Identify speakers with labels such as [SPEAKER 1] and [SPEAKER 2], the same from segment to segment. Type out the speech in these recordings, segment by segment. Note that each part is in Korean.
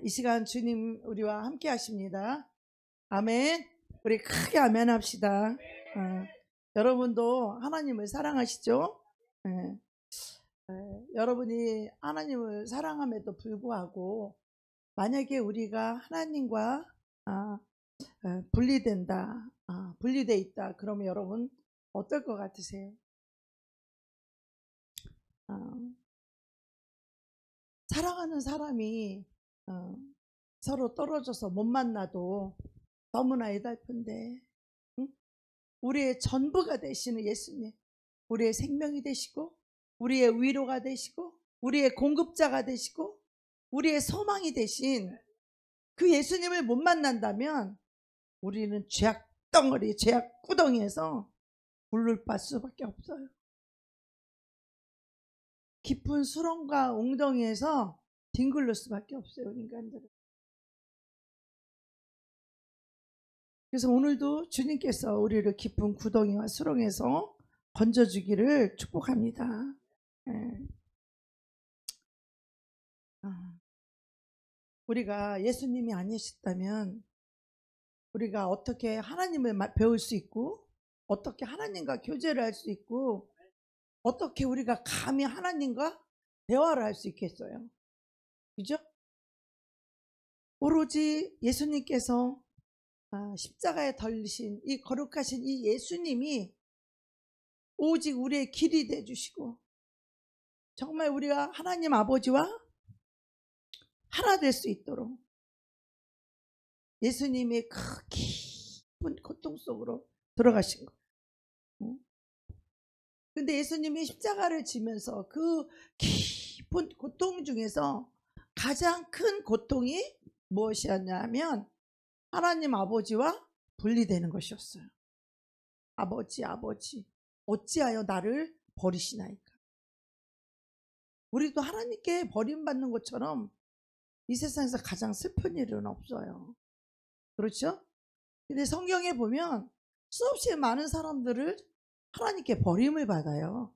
[SPEAKER 1] 이 시간 주님 우리와 함께 하십니다. 아멘. 우리 크게 아멘 합시다. 여러분도 하나님을 사랑하시죠? 여러분이 하나님을 사랑함에도 불구하고 만약에 우리가 하나님과 분리된다, 분리돼 있다, 그러면 여러분 어떨 것 같으세요? 사랑하는 사람이 서로 떨어져서 못 만나도 너무나 애달픈데, 응? 우리의 전부가 되시는 예수님, 우리의 생명이 되시고 우리의 위로가 되시고 우리의 공급자가 되시고 우리의 소망이 되신 그 예수님을 못 만난다면 우리는 죄악 덩어리, 죄악 구덩이에서 물을 뻬 수밖에 없어요. 깊은 수렁과 웅덩이에서 뒹굴릴 수밖에 없어요, 인간들은. 그래서 오늘도 주님께서 우리를 깊은 구덩이와 수렁에서 건져주기를 축복합니다. 우리가 예수님이 아니셨다면 우리가 어떻게 하나님을 배울 수 있고, 어떻게 하나님과 교제를 할 수 있고, 어떻게 우리가 감히 하나님과 대화를 할 수 있겠어요? 그죠? 오로지 예수님께서 십자가에 달리신 이 거룩하신 이 예수님이 오직 우리의 길이 되어주시고, 정말 우리가 하나님 아버지와 하나 될 수 있도록 예수님의 그 깊은 고통 속으로 들어가신 거예요. 근데 예수님이 십자가를 지면서 그 깊은 고통 중에서 가장 큰 고통이 무엇이었냐면 하나님 아버지와 분리되는 것이었어요. 아버지 어찌하여 나를 버리시나이까. 우리도 하나님께 버림받는 것처럼 이 세상에서 가장 슬픈 일은 없어요. 그렇죠? 근데 성경에 보면 수없이 많은 사람들을 하나님께 버림을 받아요.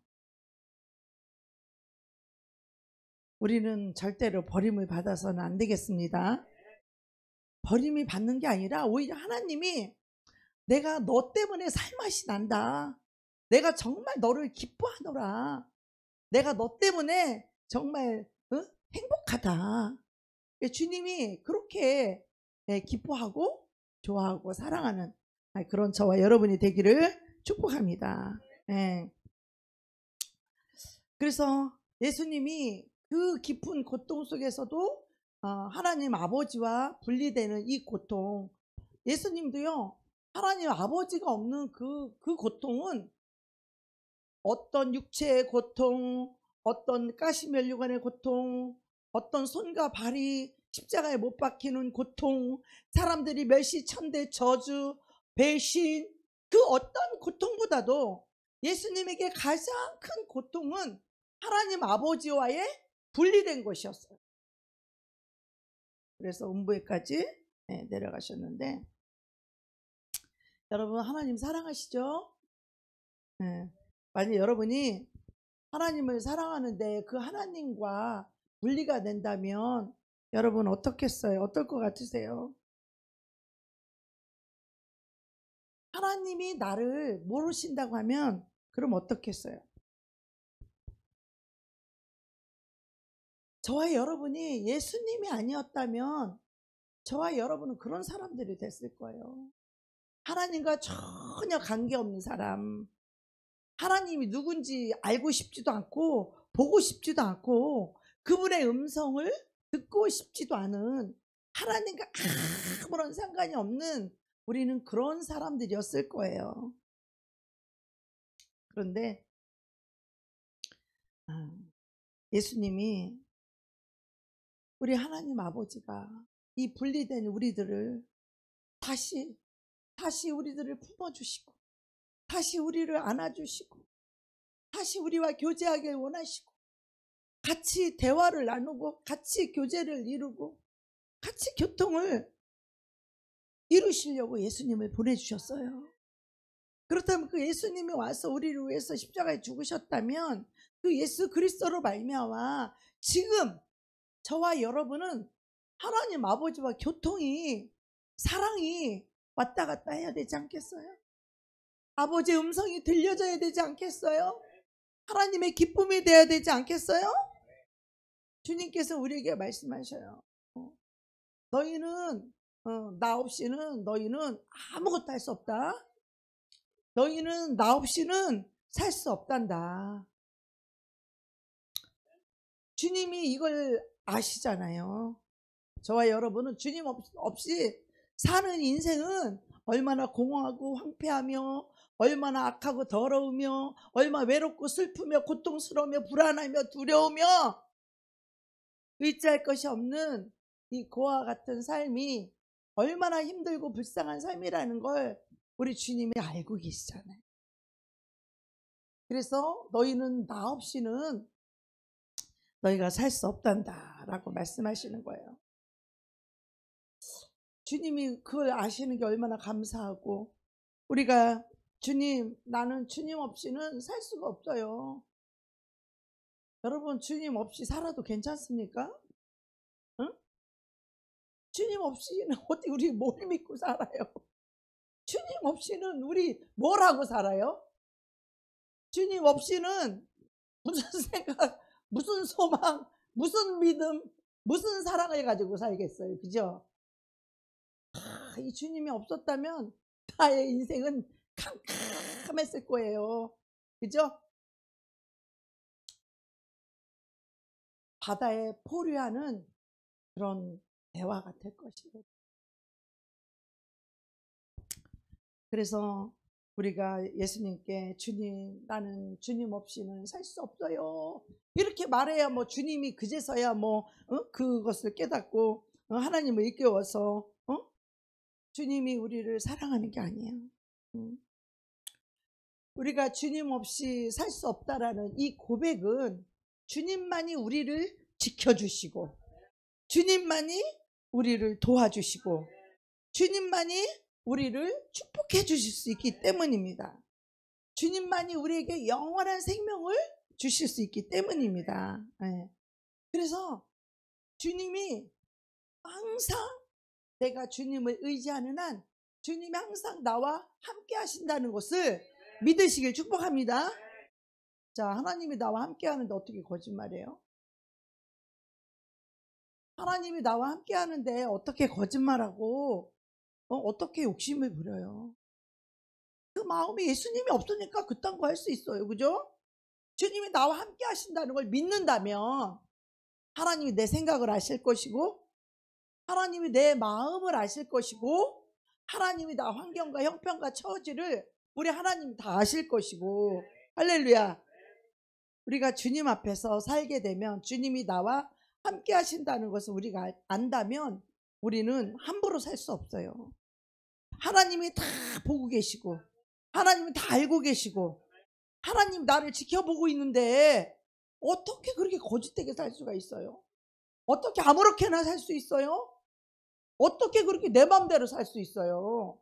[SPEAKER 1] 우리는 절대로 버림을 받아서는 안 되겠습니다. 버림이 받는 게 아니라 오히려 하나님이 내가 너 때문에 살맛이 난다. 내가 정말 너를 기뻐하노라. 내가 너 때문에 정말 행복하다. 주님이 그렇게 기뻐하고 좋아하고 사랑하는 그런 저와 여러분이 되기를 축복합니다. 그래서 예수님이 그 깊은 고통 속에서도 하나님 아버지와 분리되는 이 고통, 예수님도요 하나님 아버지가 없는 그 고통은 어떤 육체의 고통, 어떤 가시면류관의 고통, 어떤 손과 발이 십자가에 못 박히는 고통, 사람들이 멸시천대 저주, 배신, 그 어떤 고통보다도 예수님에게 가장 큰 고통은 하나님 아버지와의 분리된 것이었어요. 그래서 음부에까지 내려가셨는데, 여러분 하나님 사랑하시죠? 만약 여러분이 하나님을 사랑하는데 그 하나님과 분리가 된다면 여러분 어떻겠어요? 어떨 것 같으세요? 하나님이 나를 모르신다고 하면 그럼 어떻겠어요? 저와 여러분이 예수님이 아니었다면 저와 여러분은 그런 사람들이 됐을 거예요. 하나님과 전혀 관계없는 사람, 하나님이 누군지 알고 싶지도 않고 보고 싶지도 않고 그분의 음성을 듣고 싶지도 않은, 하나님과 아무런 상관이 없는 우리는 그런 사람들이었을 거예요. 그런데 예수님이, 우리 하나님 아버지가 이 분리된 우리들을 다시 우리들을 품어주시고 다시 우리를 안아주시고 다시 우리와 교제하길 원하시고 같이 대화를 나누고 같이 교제를 이루고 같이 교통을 이루시려고 예수님을 보내주셨어요. 그렇다면 그 예수님이 와서 우리를 위해서 십자가에 죽으셨다면 그 예수 그리스도로 말미암아 지금 저와 여러분은 하나님 아버지와 교통이, 사랑이 왔다 갔다 해야 되지 않겠어요? 아버지의 음성이 들려져야 되지 않겠어요? 하나님의 기쁨이 돼야 되지 않겠어요? 주님께서 우리에게 말씀하셔요. 너희는 나 없이는 너희는 아무것도 할 수 없다. 너희는 나 없이는 살 수 없단다. 주님이 이걸 아시잖아요. 저와 여러분은 주님 없이 사는 인생은 얼마나 공허하고 황폐하며 얼마나 악하고 더러우며 얼마나 외롭고 슬프며 고통스러우며 불안하며 두려우며 의지할 것이 없는 이 고와 같은 삶이 얼마나 힘들고 불쌍한 삶이라는 걸 우리 주님이 알고 계시잖아요. 그래서 너희는 나 없이는 너희가 살 수 없단다 라고 말씀하시는 거예요. 주님이 그걸 아시는 게 얼마나 감사하고, 우리가 주님, 나는 주님 없이는 살 수가 없어요. 여러분, 주님 없이 살아도 괜찮습니까? 응? 주님 없이는 어디 우리 뭘 믿고 살아요? 주님 없이는 우리 뭘 하고 살아요? 주님 없이는 무슨 생각, 무슨 소망, 무슨 믿음, 무슨 사랑을 가지고 살겠어요. 그죠? 이 주님이 없었다면 나의 인생은 캄캄했을 거예요. 그죠? 바다에 포류하는 그런 배와 같을 것이고. 그래서 우리가 예수님께 주님, 나는 주님 없이는 살 수 없어요. 이렇게 말해야 뭐 주님이 그제서야 뭐 그것을 깨닫고 하나님을 일깨워서 주님이 우리를 사랑하는 게 아니에요. 우리가 주님 없이 살 수 없다라는 이 고백은 주님만이 우리를 지켜주시고 주님만이 우리를 도와주시고 주님만이 우리를 축복해 주실 수 있기 때문입니다. 주님만이 우리에게 영원한 생명을 주실 수 있기 때문입니다. 네. 그래서 주님이 항상, 내가 주님을 의지하는 한 주님이 항상 나와 함께 하신다는 것을 믿으시길 축복합니다. 자, 하나님이 나와 함께 하는데 어떻게 거짓말해요? 하나님이 나와 함께 하는데 어떻게 거짓말하고 어떻게 욕심을 부려요? 그 마음이 예수님이 없으니까 그딴 거 할 수 있어요. 그죠? 주님이 나와 함께 하신다는 걸 믿는다면 하나님이 내 생각을 아실 것이고 하나님이 내 마음을 아실 것이고 하나님이 나 환경과 형편과 처지를 우리 하나님이 다 아실 것이고, 할렐루야. 우리가 주님 앞에서 살게 되면 주님이 나와 함께 하신다는 것을 우리가 안다면 우리는 함부로 살 수 없어요. 하나님이 다 보고 계시고 하나님이 다 알고 계시고 하나님 나를 지켜보고 있는데 어떻게 그렇게 거짓되게 살 수가 있어요? 어떻게 아무렇게나 살 수 있어요? 어떻게 그렇게 내 맘대로 살 수 있어요?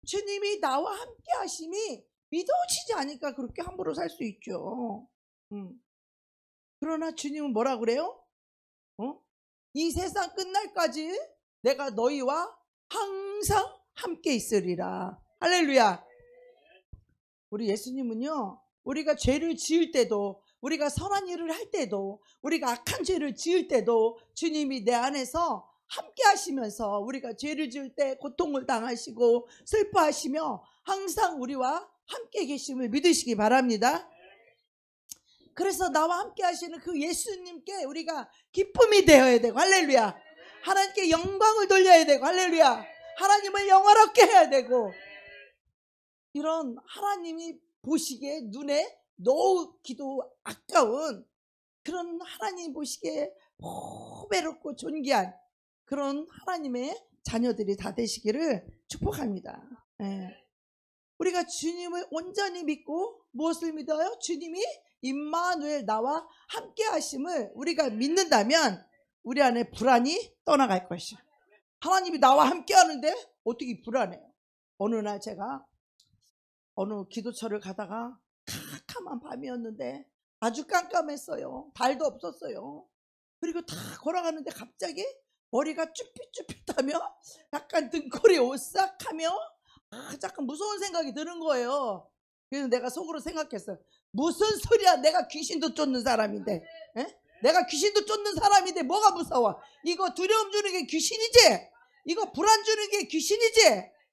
[SPEAKER 1] 주님이 나와 함께 하심이 믿어지지 않으니까 그렇게 함부로 살 수 있죠. 그러나 주님은 뭐라 그래요? 이 세상 끝날까지 내가 너희와 항상 함께 있으리라. 할렐루야. 우리 예수님은요, 우리가 죄를 지을 때도, 우리가 선한 일을 할 때도, 우리가 악한 죄를 지을 때도 주님이 내 안에서 함께 하시면서 우리가 죄를 지을 때 고통을 당하시고 슬퍼하시며 항상 우리와 함께 계심을 믿으시기 바랍니다. 그래서 나와 함께 하시는 그 예수님께 우리가 기쁨이 되어야 되고, 할렐루야. 하나님께 영광을 돌려야 되고, 할렐루야. 하나님을 영화롭게 해야 되고, 이런 하나님이 보시기에 눈에 놓기도 아까운 그런 하나님 보시기에 호배롭고 존귀한 그런 하나님의 자녀들이 다 되시기를 축복합니다. 네. 우리가 주님을 온전히 믿고 무엇을 믿어요? 주님이 임마누엘 나와 함께 하심을 우리가 믿는다면 우리 안에 불안이 떠나갈 것이야. 하나님이 나와 함께 하는데 어떻게 불안해요? 어느 날 제가 어느 기도처를 가다가 캄캄한 밤이었는데 아주 깜깜했어요. 달도 없었어요. 그리고 다 걸어가는데 갑자기 머리가 쭈삣쭈삣하며 약간 등골이 오싹하며 약간 무서운 생각이 드는 거예요. 그래서 내가 속으로 생각했어요. 무슨 소리야, 내가 귀신도 쫓는 사람인데, 에? 내가 귀신도 쫓는 사람인데 뭐가 무서워? 이거 두려움 주는 게 귀신이지? 이거 불안 주는 게 귀신이지?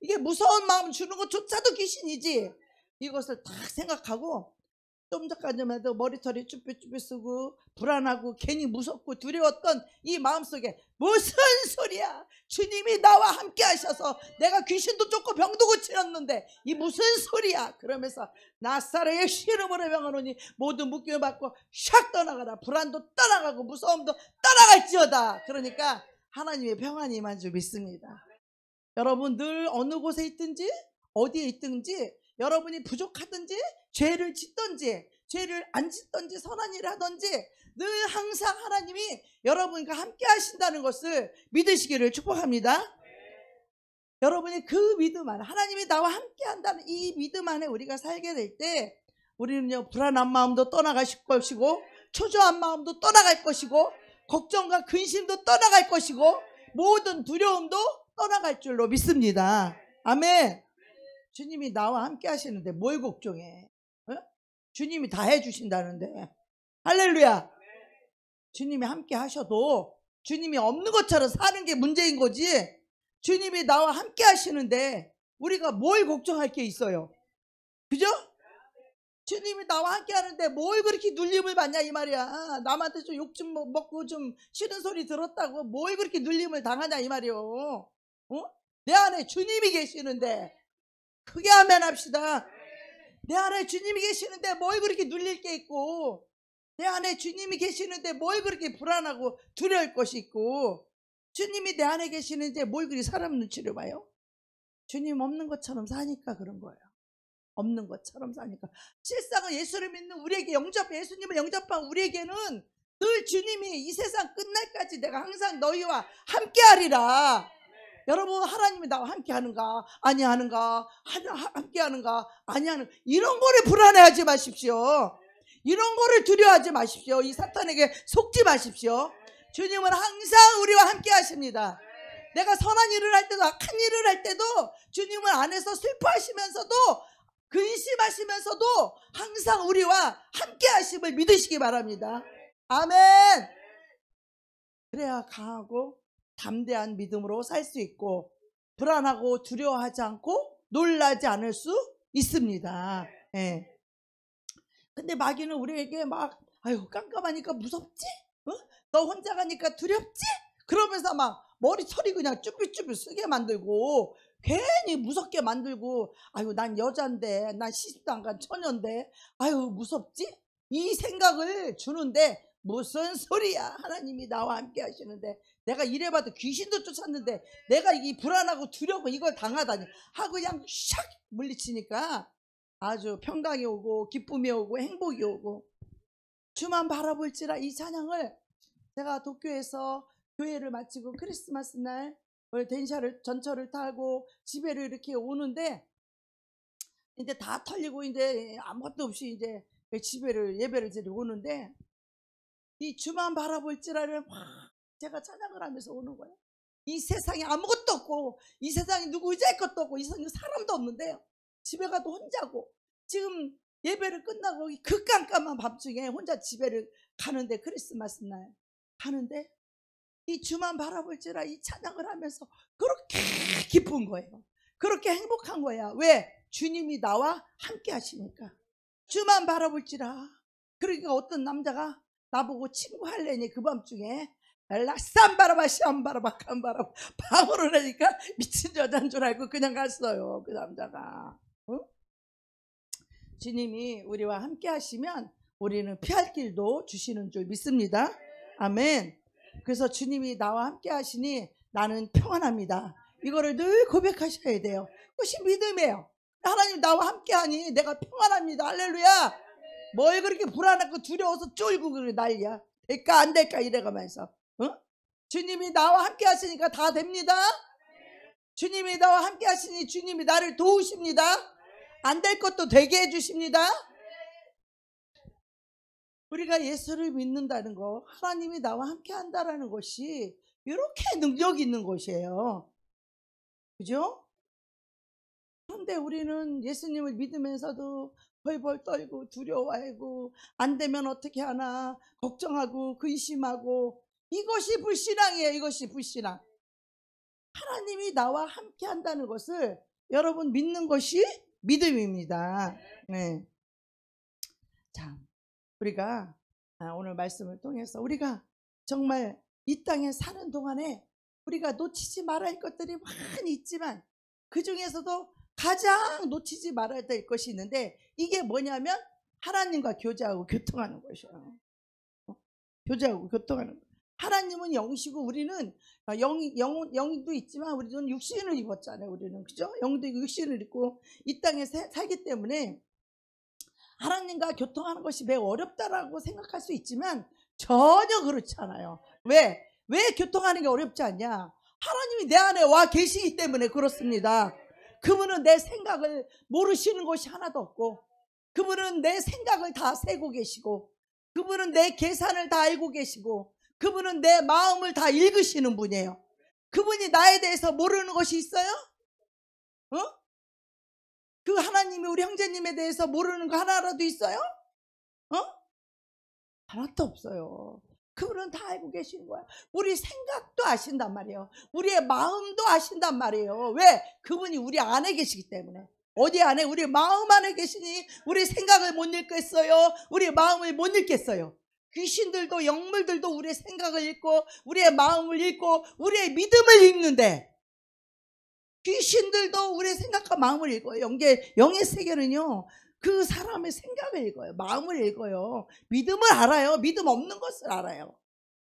[SPEAKER 1] 이게 무서운 마음 주는 것조차도 귀신이지? 이것을 딱 생각하고 좀 전까지만 해도 머리털이 쭈뼛쭈뼛 쓰고 불안하고 괜히 무섭고 두려웠던 이 마음속에 무슨 소리야, 주님이 나와 함께 하셔서 내가 귀신도 쫓고 병도 고치렀는데 이 무슨 소리야, 그러면서 나사렛 예수의 이름으로 명하노니 모든 묶임을 받고 샥 떠나가라. 불안도 떠나가고 무서움도 떠나갈지어다. 그러니까 하나님의 평안이 임한 줄 믿습니다. 여러분 늘 어느 곳에 있든지 어디에 있든지 여러분이 부족하든지 죄를 짓든지 죄를 안 짓든지 선한 일을 하든지 늘 항상 하나님이 여러분과 함께 하신다는 것을 믿으시기를 축복합니다. 여러분이 그 믿음 안에, 하나님이 나와 함께 한다는 이 믿음 안에 우리가 살게 될 때 우리는요, 불안한 마음도 떠나가실 것이고 초조한 마음도 떠나갈 것이고 걱정과 근심도 떠나갈 것이고 모든 두려움도 떠나갈 줄로 믿습니다. 아멘. 주님이 나와 함께 하시는데 뭘 걱정해? 어? 주님이 다 해주신다는데. 할렐루야. 주님이 함께 하셔도 주님이 없는 것처럼 사는 게 문제인 거지. 주님이 나와 함께 하시는데 우리가 뭘 걱정할 게 있어요? 그죠? 주님이 나와 함께 하는데 뭘 그렇게 눌림을 받냐 이 말이야. 남한테 좀 욕 좀 먹고 좀 싫은 소리 들었다고 뭘 그렇게 눌림을 당하냐 이 말이요. 내 안에 주님이 계시는데 크게 아멘 합시다. 내 안에 주님이 계시는데 뭘 그렇게 눌릴 게 있고, 내 안에 주님이 계시는데 뭘 그렇게 불안하고 두려울 것이 있고, 주님이 내 안에 계시는데 뭘 그리 사람 눈치를 봐요? 주님 없는 것처럼 사니까 그런 거예요. 없는 것처럼 사니까. 실상은 예수를 믿는 우리에게 예수님을 영접한 우리에게는 늘 주님이 이 세상 끝날까지 내가 항상 너희와 함께 하리라. 여러분 하나님이 나와 함께 하는가 아니하는가, 함께 하는가 아니하는가, 이런 거를 불안해하지 마십시오. 이런 거를 두려워하지 마십시오. 이 사탄에게 속지 마십시오. 주님은 항상 우리와 함께 하십니다. 내가 선한 일을 할 때도 악한 일을 할 때도 주님은 안에서 슬퍼하시면서도 근심하시면서도 항상 우리와 함께 하심을 믿으시기 바랍니다. 아멘. 그래야 강하고 담대한 믿음으로 살 수 있고 불안하고 두려워하지 않고 놀라지 않을 수 있습니다. 예. 근데 마귀는 우리에게 막 아유 깜깜하니까 무섭지? 너 혼자 가니까 두렵지? 그러면서 막 머리털이 그냥 쭈삣쭈삣 쓰게 만들고 괜히 무섭게 만들고 아유 난 여잔데 난 시집도 안 간 처녀인데 아유 무섭지? 이 생각을 주는데 무슨 소리야, 하나님이 나와 함께 하시는데 내가 이래봐도 귀신도 쫓았는데 내가 이 불안하고 두려워 이걸 당하다니 하고 그냥 샥 물리치니까 아주 평강이 오고 기쁨이 오고 행복이 오고 주만 바라볼지라. 이 찬양을 제가 도쿄에서 교회를 마치고 크리스마스 날 전철을 타고 집에를 이렇게 오는데 이제 다 털리고 이제 아무것도 없이 이제 예배를 드리고 오는데 이 주만 바라볼지라를 막 제가 찬양을 하면서 오는 거예요. 이 세상에 아무것도 없고 이 세상에 누구 의지할 것도 없고 이 세상에 사람도 없는데요, 집에 가도 혼자고 지금 예배를 끝나고 그 깜깜한 밤중에 혼자 집에를 가는데 크리스마스 날 가는데 이 주만 바라볼지라 이 찬양을 하면서 그렇게 기쁜 거예요. 그렇게 행복한 거야. 왜? 주님이 나와 함께 하시니까. 주만 바라볼지라. 그러니까 어떤 남자가 나보고 친구 할래니 그 밤중에 쌈바라바 쌈바라바 깜바라바 방언을 하니까 미친 여자인 줄 알고 그냥 갔어요. 그 남자가. 응? 주님이 우리와 함께 하시면 우리는 피할 길도 주시는 줄 믿습니다. 아멘. 그래서 주님이 나와 함께 하시니 나는 평안합니다. 이거를 늘 고백하셔야 돼요. 그것이 믿음이에요. 하나님 나와 함께 하니 내가 평안합니다. 할렐루야. 뭘 그렇게 불안하고 두려워서 쫄고 그래 난리야. 될까 안 될까 이래가면서. 주님이 나와 함께 하시니까 다 됩니다. 주님이 나와 함께 하시니 주님이 나를 도우십니다. 안 될 것도 되게 해주십니다. 우리가 예수를 믿는다는 거, 하나님이 나와 함께 한다라는 것이 이렇게 능력 있는 것이에요. 그죠? 그런데 우리는 예수님을 믿으면서도 벌벌 떨고 두려워하고 안 되면 어떻게 하나 걱정하고 근심하고, 이것이 불신앙이에요. 이것이 불신앙. 하나님이 나와 함께 한다는 것을 여러분 믿는 것이 믿음입니다. 네. 자, 우리가 오늘 말씀을 통해서 우리가 정말 이 땅에 사는 동안에 우리가 놓치지 말아야 할 것들이 많이 있지만, 그 중에서도 가장 놓치지 말아야 될 것이 있는데, 이게 뭐냐면 하나님과 교제하고 교통하는 것이에요. 교제하고 교통하는 것. 하나님은 영이시고 우리는 영도 있지만 우리는 육신을 입었잖아요. 우리는, 그죠? 영도 있고 육신을 입고 이 땅에 살기 때문에 하나님과 교통하는 것이 매우 어렵다라고 생각할 수 있지만 전혀 그렇지 않아요. 왜 교통하는 게 어렵지 않냐? 하나님이 내 안에 와 계시기 때문에 그렇습니다. 그분은 내 생각을 모르시는 것이 하나도 없고, 그분은 내 생각을 다 세고 계시고, 그분은 내 계산을 다 알고 계시고, 그분은 내 마음을 다 읽으시는 분이에요. 그분이 나에 대해서 모르는 것이 있어요? 그 하나님이 우리 형제님에 대해서 모르는 거 하나라도 있어요? 하나도 없어요. 그분은 다 알고 계시는 거야. 우리 생각도 아신단 말이에요. 우리의 마음도 아신단 말이에요. 왜? 그분이 우리 안에 계시기 때문에. 어디 안에? 우리 마음 안에 계시니 우리 생각을 못 읽겠어요? 우리 마음을 못 읽겠어요? 귀신들도 영물들도 우리의 생각을 읽고 우리의 마음을 읽고 우리의 믿음을 읽는데, 귀신들도 우리의 생각과 마음을 읽어요. 영의 세계는요, 그 사람의 생각을 읽어요. 마음을 읽어요. 믿음을 알아요. 믿음 없는 것을 알아요.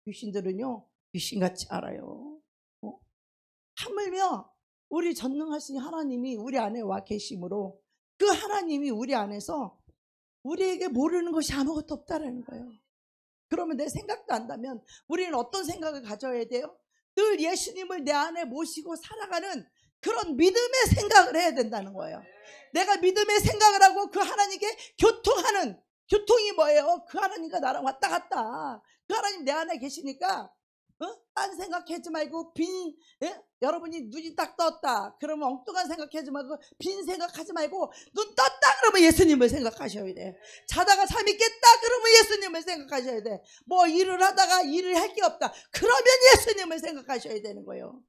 [SPEAKER 1] 귀신들은요, 귀신같이 알아요. 하물며 우리 전능하신 하나님이 우리 안에 와 계심으로, 그 하나님이 우리 안에서 우리에게 모르는 것이 아무것도 없다라는 거예요. 그러면 내 생각도 안다면 우리는 어떤 생각을 가져야 돼요? 늘 예수님을 내 안에 모시고 살아가는 그런 믿음의 생각을 해야 된다는 거예요. 내가 믿음의 생각을 하고 그 하나님께 교통하는, 교통이 뭐예요? 그 하나님과 나랑 왔다 갔다. 그 하나님 내 안에 계시니까 딴 생각하지 말고 여러분이 눈이 딱 떴다 그러면 엉뚱한 생각하지 말고, 빈 생각하지 말고, 눈 떴다 그러면 예수님을 생각하셔야 돼. 자다가 잠이 깼다 그러면 예수님을 생각하셔야 돼. 뭐 일을 하다가 일을 할 게 없다 그러면 예수님을 생각하셔야 되는 거예요.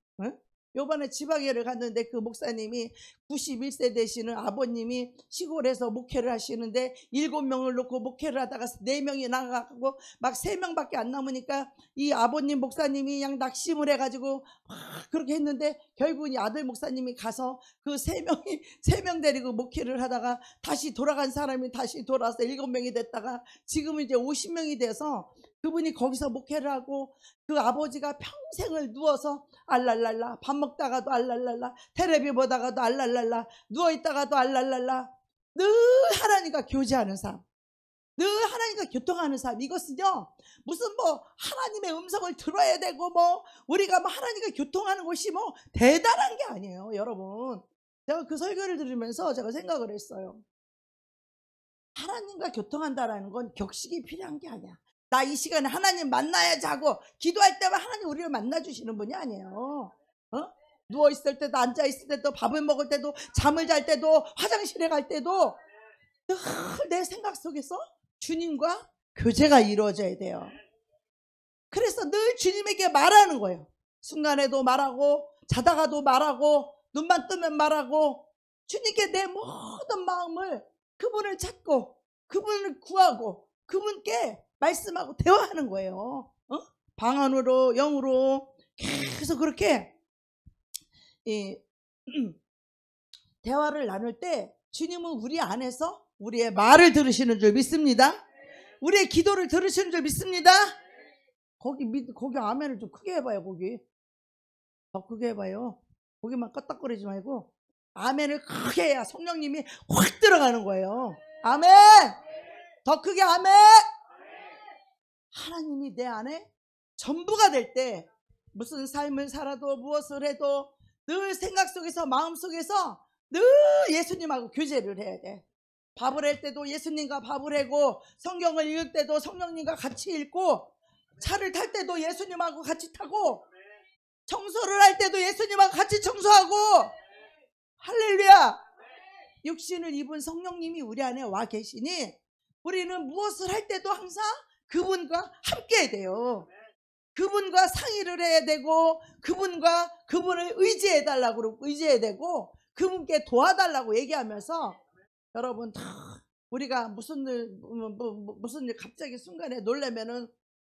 [SPEAKER 1] 요번에 지방회를 갔는데 그 목사님이 91세 되시는 아버님이 시골에서 목회를 하시는데 7명을 놓고 목회를 하다가 4명이 나가고 막 3명밖에 안 남으니까 이 아버님 목사님이 그냥 낙심을 해가지고 막 그렇게 했는데, 결국은 이 아들 목사님이 가서 그 3명 데리고 목회를 하다가 다시 돌아간 사람이 다시 돌아와서 7명이 됐다가 지금은 이제 50명이 돼서 그분이 거기서 목회를 하고, 그 아버지가 평생을 누워서 알랄랄라, 밥 먹다가도 알랄랄라, 텔레비 보다가도 알랄랄라, 누워있다가도 알랄랄라, 늘 하나님과 교제하는 삶, 늘 하나님과 교통하는 삶. 이것은요, 무슨 뭐 하나님의 음성을 들어야 되고 뭐 우리가 뭐 하나님과 교통하는 것이 뭐 대단한 게 아니에요. 여러분, 제가 그 설교를 들으면서 제가 생각을 했어요. 하나님과 교통한다라는 건 격식이 필요한 게 아니야. 나 이 시간에 하나님 만나야지 하고 기도할 때만 하나님 우리를 만나주시는 분이 아니에요. 누워있을 때도, 앉아있을 때도, 밥을 먹을 때도, 잠을 잘 때도, 화장실에 갈 때도 늘 내 생각 속에서 주님과 교제가 이루어져야 돼요. 그래서 늘 주님에게 말하는 거예요. 순간에도 말하고, 자다가도 말하고, 눈만 뜨면 말하고, 주님께 내 모든 마음을, 그분을 찾고 그분을 구하고 그분께 말씀하고 대화하는 거예요. 방 안으로 영으로 계속 그렇게 대화를 나눌 때 주님은 우리 안에서 우리의 말을 들으시는 줄 믿습니다. 우리의 기도를 들으시는 줄 믿습니다. 거기 아멘을 좀 크게 해봐요. 거기 더 크게 해봐요. 거기만 껐닥거리지 말고 아멘을 크게 해야 성령님이 확 들어가는 거예요. 아멘. 더 크게 아멘. 하나님이 내 안에 전부가 될 때 무슨 삶을 살아도 무엇을 해도 늘 생각 속에서 마음 속에서 늘 예수님하고 교제를 해야 돼. 밥을 할 때도 예수님과 밥을 하고, 성경을 읽을 때도 성령님과 같이 읽고, 차를 탈 때도 예수님하고 같이 타고, 청소를 할 때도 예수님하고 같이 청소하고, 할렐루야. 육신을 입은 성령님이 우리 안에 와 계시니 우리는 무엇을 할 때도 항상 그분과 함께 해야 돼요. 그분과 상의를 해야 되고, 그분을 의지해 달라고 의지해야 되고, 그분께 도와달라고 얘기하면서, 여러분 다 우리가 무슨 일 갑자기 순간에 놀라면은,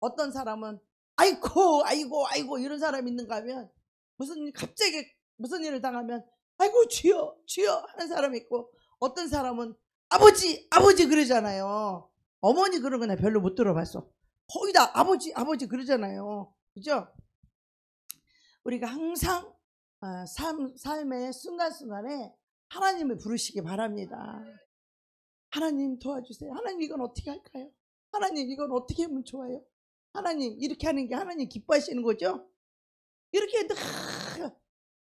[SPEAKER 1] 어떤 사람은 아이고 이런 사람이 있는가 하면, 갑자기 무슨 일을 당하면 아이고 주여 하는 사람이 있고, 어떤 사람은 아버지 그러잖아요. 어머니 그런 거 나 별로 못 들어봤어. 거의 다 아버지 그러잖아요. 그죠? 우리가 항상 삶의 순간순간에 하나님을 부르시기 바랍니다. 하나님 도와주세요. 하나님 이건 어떻게 할까요? 하나님 이건 어떻게 하면 좋아요? 하나님 이렇게 하는 게 하나님 기뻐하시는 거죠? 이렇게 늘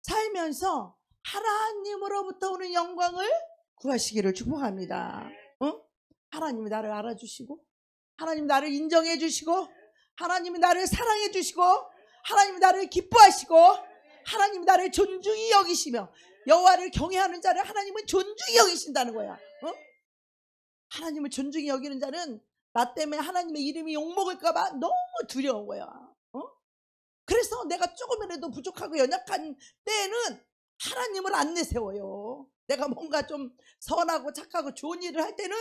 [SPEAKER 1] 살면서 하나님으로부터 오는 영광을 구하시기를 축복합니다. 하나님이 나를 알아주시고, 하나님이 나를 인정해 주시고, 하나님이 나를 사랑해 주시고, 하나님이 나를 기뻐하시고, 하나님이 나를 존중히 여기시며, 여호와를 경외하는 자를 하나님은 존중히 여기신다는 거야. 하나님을 존중히 여기는 자는 나 때문에 하나님의 이름이 욕먹을까 봐 너무 두려운 거야. 그래서 내가 조금이라도 부족하고 연약한 때에는 하나님을 안 내세워요. 내가 뭔가 좀 선하고 착하고 좋은 일을 할 때는,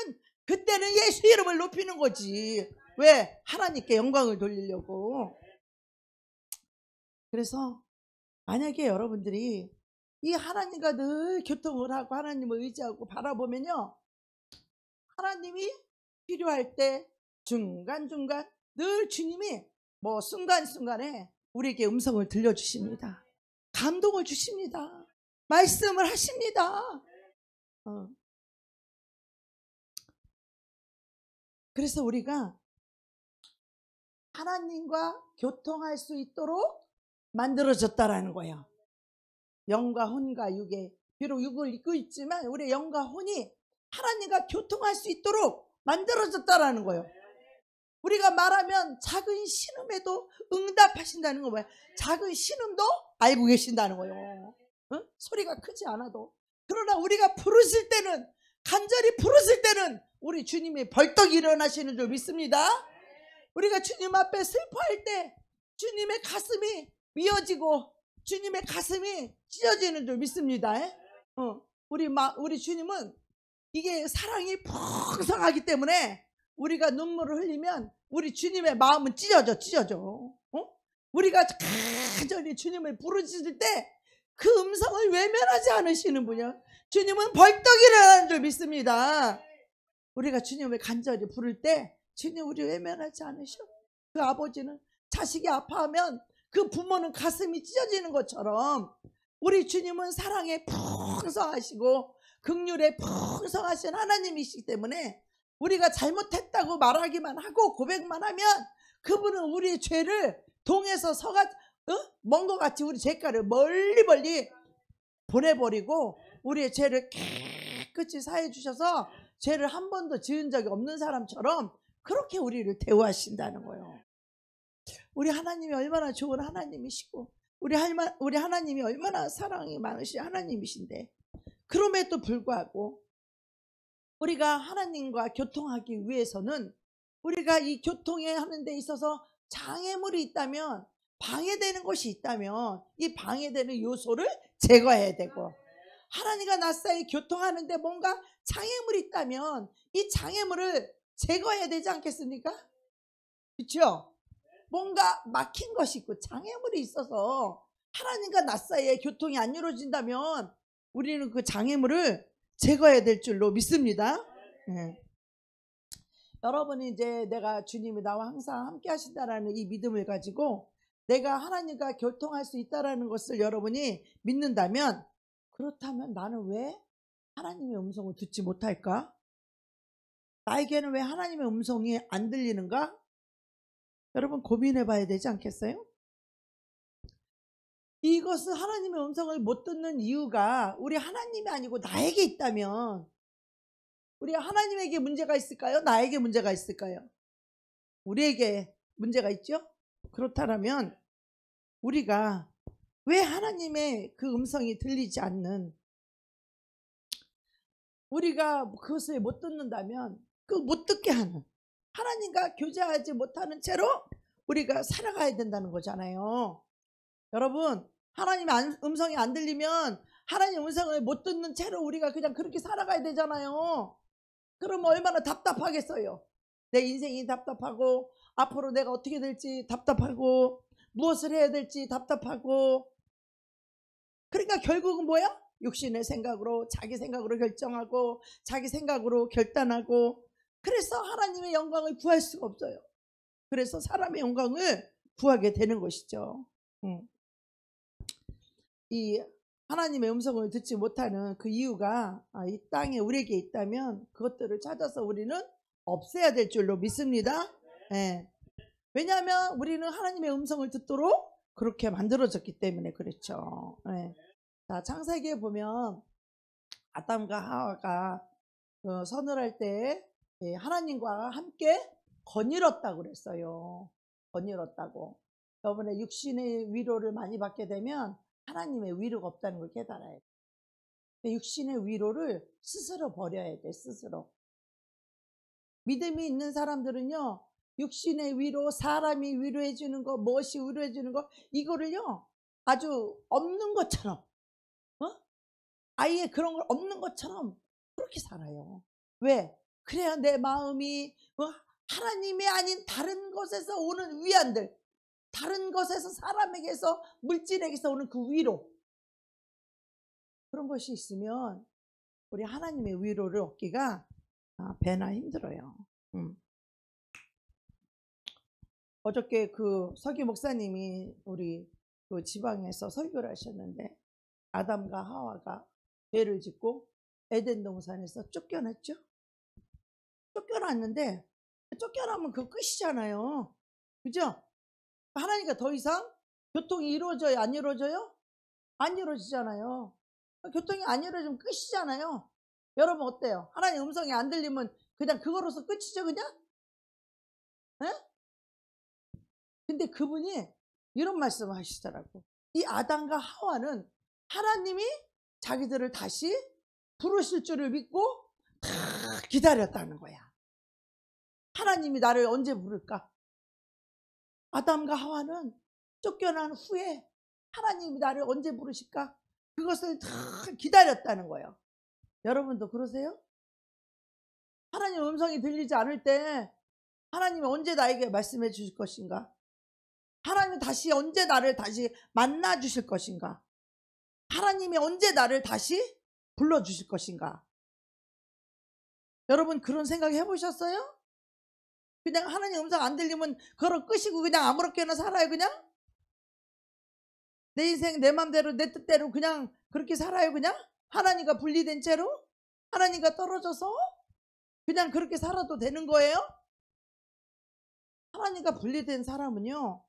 [SPEAKER 1] 그때는 예수 이름을 높이는 거지. 왜? 하나님께 영광을 돌리려고. 그래서 만약에 여러분들이 이 하나님과 늘 교통을 하고 하나님을 의지하고 바라보면요, 하나님이 필요할 때 중간중간 늘 주님이 순간순간에 우리에게 음성을 들려주십니다. 감동을 주십니다. 말씀을 하십니다. 그래서 우리가 하나님과 교통할 수 있도록 만들어졌다라는 거예요. 영과 혼과 육에, 비록 육을 입고 있지만 우리의 영과 혼이 하나님과 교통할 수 있도록 만들어졌다라는 거예요. 우리가 말하면 작은 신음에도 응답하신다는 거 뭐야? 작은 신음도 알고 계신다는 거예요. 소리가 크지 않아도. 그러나 우리가 부르실 때는, 간절히 부르실 때는 우리 주님이 벌떡 일어나시는 줄 믿습니다. 우리가 주님 앞에 슬퍼할 때 주님의 가슴이 미어지고 주님의 가슴이 찢어지는 줄 믿습니다. 우리 주님은 이게 사랑이 풍성하기 때문에 우리가 눈물을 흘리면 우리 주님의 마음은 찢어져. 우리가 간절히 주님을 부르실 때 그 음성을 외면하지 않으시는 분이야. 주님은 벌떡 일어나는 줄 믿습니다. 우리가 주님을 간절히 부를 때 주님 우리 외면하지 않으셔. 그 아버지는 자식이 아파하면 그 부모는 가슴이 찢어지는 것처럼 우리 주님은 사랑에 풍성하시고 긍휼에 풍성하신 하나님이시기 때문에 우리가 잘못했다고 말하기만 하고 고백만 하면 그분은 우리의 죄를 동에서 먼 것 같이 우리 죄가를 멀리 보내버리고 우리의 죄를 깨끗이 사해 주셔서 죄를 한 번도 지은 적이 없는 사람처럼 그렇게 우리를 대우하신다는 거예요. 우리 하나님이 얼마나 좋은 하나님이시고 우리 하나님이 얼마나 사랑이 많으신 하나님이신데, 그럼에도 불구하고 우리가 하나님과 교통하기 위해서는 우리가 이 교통에 하는 데 있어서 장애물이 있다면, 방해되는 것이 있다면 이 방해되는 요소를 제거해야 되고, 하나님과 나 사이 교통하는데 뭔가 장애물이 있다면 이 장애물을 제거해야 되지 않겠습니까? 그렇죠? 뭔가 막힌 것이 있고 장애물이 있어서 하나님과 나 사이에 교통이 안 이루어진다면 우리는 그 장애물을 제거해야 될 줄로 믿습니다. 여러분이 이제 내가 주님이 나와 항상 함께 하신다라는 이 믿음을 가지고 내가 하나님과 교통할 수 있다라는 것을 여러분이 믿는다면, 그렇다면 나는 왜 하나님의 음성을 듣지 못할까? 나에게는 왜 하나님의 음성이 안 들리는가? 여러분 고민해 봐야 되지 않겠어요? 이것은 하나님의 음성을 못 듣는 이유가 우리 하나님이 아니고 나에게 있다면 우리 하나님에게 문제가 있을까요? 나에게 문제가 있을까요? 우리에게 문제가 있죠? 그렇다면 우리가 왜 하나님의 그 음성이 들리지 않는, 우리가 그것을 못 듣는다면 그 못 듣게 하는, 하나님과 교제하지 못하는 채로 우리가 살아가야 된다는 거잖아요. 여러분, 하나님의 음성이 안 들리면 하나님 음성을 못 듣는 채로 우리가 그냥 그렇게 살아가야 되잖아요. 그럼 얼마나 답답하겠어요. 내 인생이 답답하고 앞으로 내가 어떻게 될지 답답하고 무엇을 해야 될지 답답하고, 그러니까 결국은 뭐야? 육신의 생각으로, 자기 생각으로 결정하고 자기 생각으로 결단하고, 그래서 하나님의 영광을 구할 수가 없어요. 그래서 사람의 영광을 구하게 되는 것이죠. 이 하나님의 음성을 듣지 못하는 그 이유가 이 땅에 우리에게 있다면 그것들을 찾아서 우리는 없애야 될 줄로 믿습니다. 네. 왜냐하면 우리는 하나님의 음성을 듣도록 그렇게 만들어졌기 때문에 그렇죠. 네. 자, 창세기에 보면 아담과 하와가 서늘할 때 하나님과 함께 거닐었다고 그랬어요. 거닐었다고. 여러분의 육신의 위로를 많이 받게 되면 하나님의 위로가 없다는 걸 깨달아야 돼. 육신의 위로를 스스로 버려야 돼. 스스로. 믿음이 있는 사람들은요, 육신의 위로, 사람이 위로해 주는 거, 무엇이 위로해 주는 거, 이거를요 아주 없는 것처럼, 아예 그런 걸 없는 것처럼 그렇게 살아요. 왜? 그래야 내 마음이 하나님이 아닌 다른 것에서 오는 위안들, 다른 것에서, 사람에게서, 물질에게서 오는 그 위로, 그런 것이 있으면 우리 하나님의 위로를 얻기가 배나 힘들어요. 어저께 그 서기 목사님이 우리 그 지방에서 설교를 하셨는데, 아담과 하와가 죄를 짓고 에덴 동산에서 쫓겨났죠. 쫓겨났는데, 쫓겨나면 그 끝이잖아요. 그죠? 하나님과 더 이상 교통이 이루어져요? 안 이루어져요? 안 이루어지잖아요. 교통이 안 이루어지면 끝이잖아요. 여러분 어때요? 하나님 음성이 안 들리면 그냥 그거로서 끝이죠, 그냥? 에? 근데 그분이 이런 말씀을 하시더라고. 이 아담과 하와는 하나님이 자기들을 다시 부르실 줄을 믿고 다 기다렸다는 거야. 하나님이 나를 언제 부를까? 아담과 하와는 쫓겨난 후에 하나님이 나를 언제 부르실까? 그것을 다 기다렸다는 거예요. 여러분도 그러세요? 하나님 음성이 들리지 않을 때 하나님이 언제 나에게 말씀해 주실 것인가? 하나님이 다시 언제 나를 다시 만나 주실 것인가? 하나님이 언제 나를 다시 불러 주실 것인가? 여러분 그런 생각 해보셨어요? 그냥 하나님 음성 안 들리면 그걸 끄시고 그냥 아무렇게나 살아요, 그냥? 내 인생 내 맘대로 내 뜻대로 그냥 그렇게 살아요, 그냥? 하나님과 분리된 채로? 하나님과 떨어져서 그냥 그렇게 살아도 되는 거예요? 하나님과 분리된 사람은요,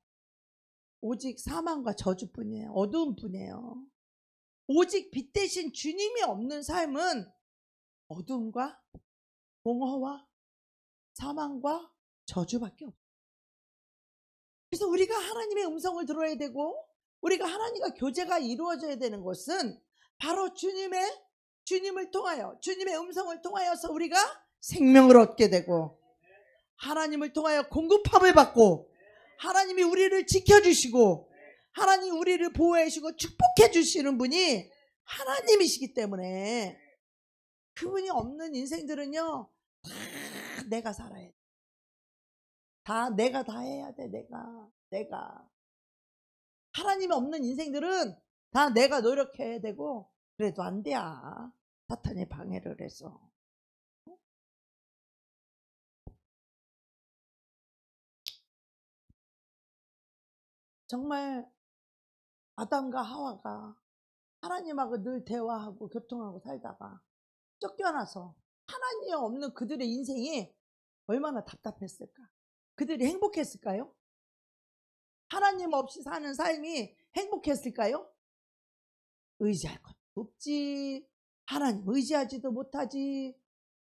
[SPEAKER 1] 오직 사망과 저주뿐이에요. 어두움뿐이에요. 오직 빛 대신 주님이 없는 삶은 어두움과 공허와 사망과 저주밖에 없어요. 그래서 우리가 하나님의 음성을 들어야 되고, 우리가 하나님과 교제가 이루어져야 되는 것은 바로 주님을 통하여, 주님의 음성을 통하여서 우리가 생명을 얻게 되고, 하나님을 통하여 공급함을 받고, 하나님이 우리를 지켜주시고, 하나님이 우리를 보호해 주시고 축복해 주시는 분이 하나님이시기 때문에, 그분이 없는 인생들은요 다 내가 살아야 돼. 다 내가 다 해야 돼. 내가 하나님이 없는 인생들은 다 내가 노력해야 되고, 그래도 안 돼. 사탄이 방해를 해서. 정말 아담과 하와가 하나님하고 늘 대화하고 교통하고 살다가 쫓겨나서 하나님이 없는 그들의 인생이 얼마나 답답했을까? 그들이 행복했을까요? 하나님 없이 사는 삶이 행복했을까요? 의지할 것도 없지, 하나님 의지하지도 못하지,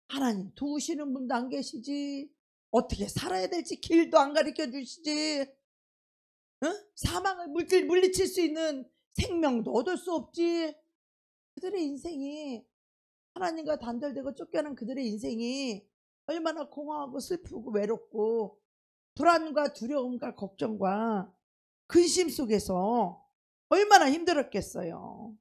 [SPEAKER 1] 하나님 도우시는 분도 안 계시지. 어떻게 살아야 될지 길도 안 가르쳐 주시지. 사망을 물리칠 수 있는 생명도 얻을 수 없지. 그들의 인생이, 하나님과 단절되고 쫓겨난 그들의 인생이 얼마나 공허하고 슬프고 외롭고 불안과 두려움과 걱정과 근심 속에서 얼마나 힘들었겠어요.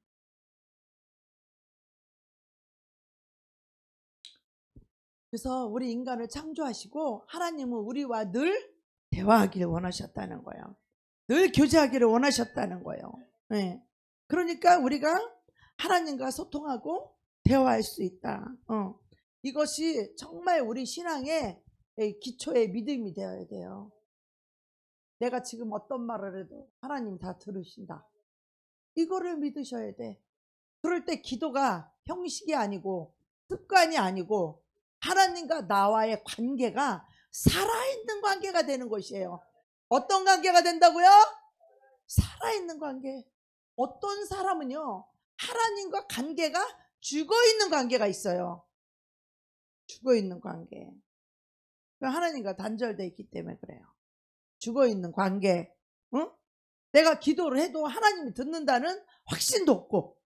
[SPEAKER 1] 그래서 우리 인간을 창조하시고 하나님은 우리와 늘 대화하기를 원하셨다는 거예요. 늘 교제하기를 원하셨다는 거예요. 네. 그러니까 우리가 하나님과 소통하고 대화할 수 있다. 이것이 정말 우리 신앙의 기초의 믿음이 되어야 돼요. 내가 지금 어떤 말을 해도 하나님 다 들으신다. 이거를 믿으셔야 돼. 그럴 때 기도가 형식이 아니고 습관이 아니고 하나님과 나와의 관계가 살아있는 관계가 되는 것이에요. 어떤 관계가 된다고요? 살아있는 관계. 어떤 사람은요, 하나님과 관계가 죽어있는 관계가 있어요. 죽어있는 관계. 하나님과 단절되어 있기 때문에 그래요. 죽어있는 관계. 내가 기도를 해도 하나님이 듣는다는 확신도 없고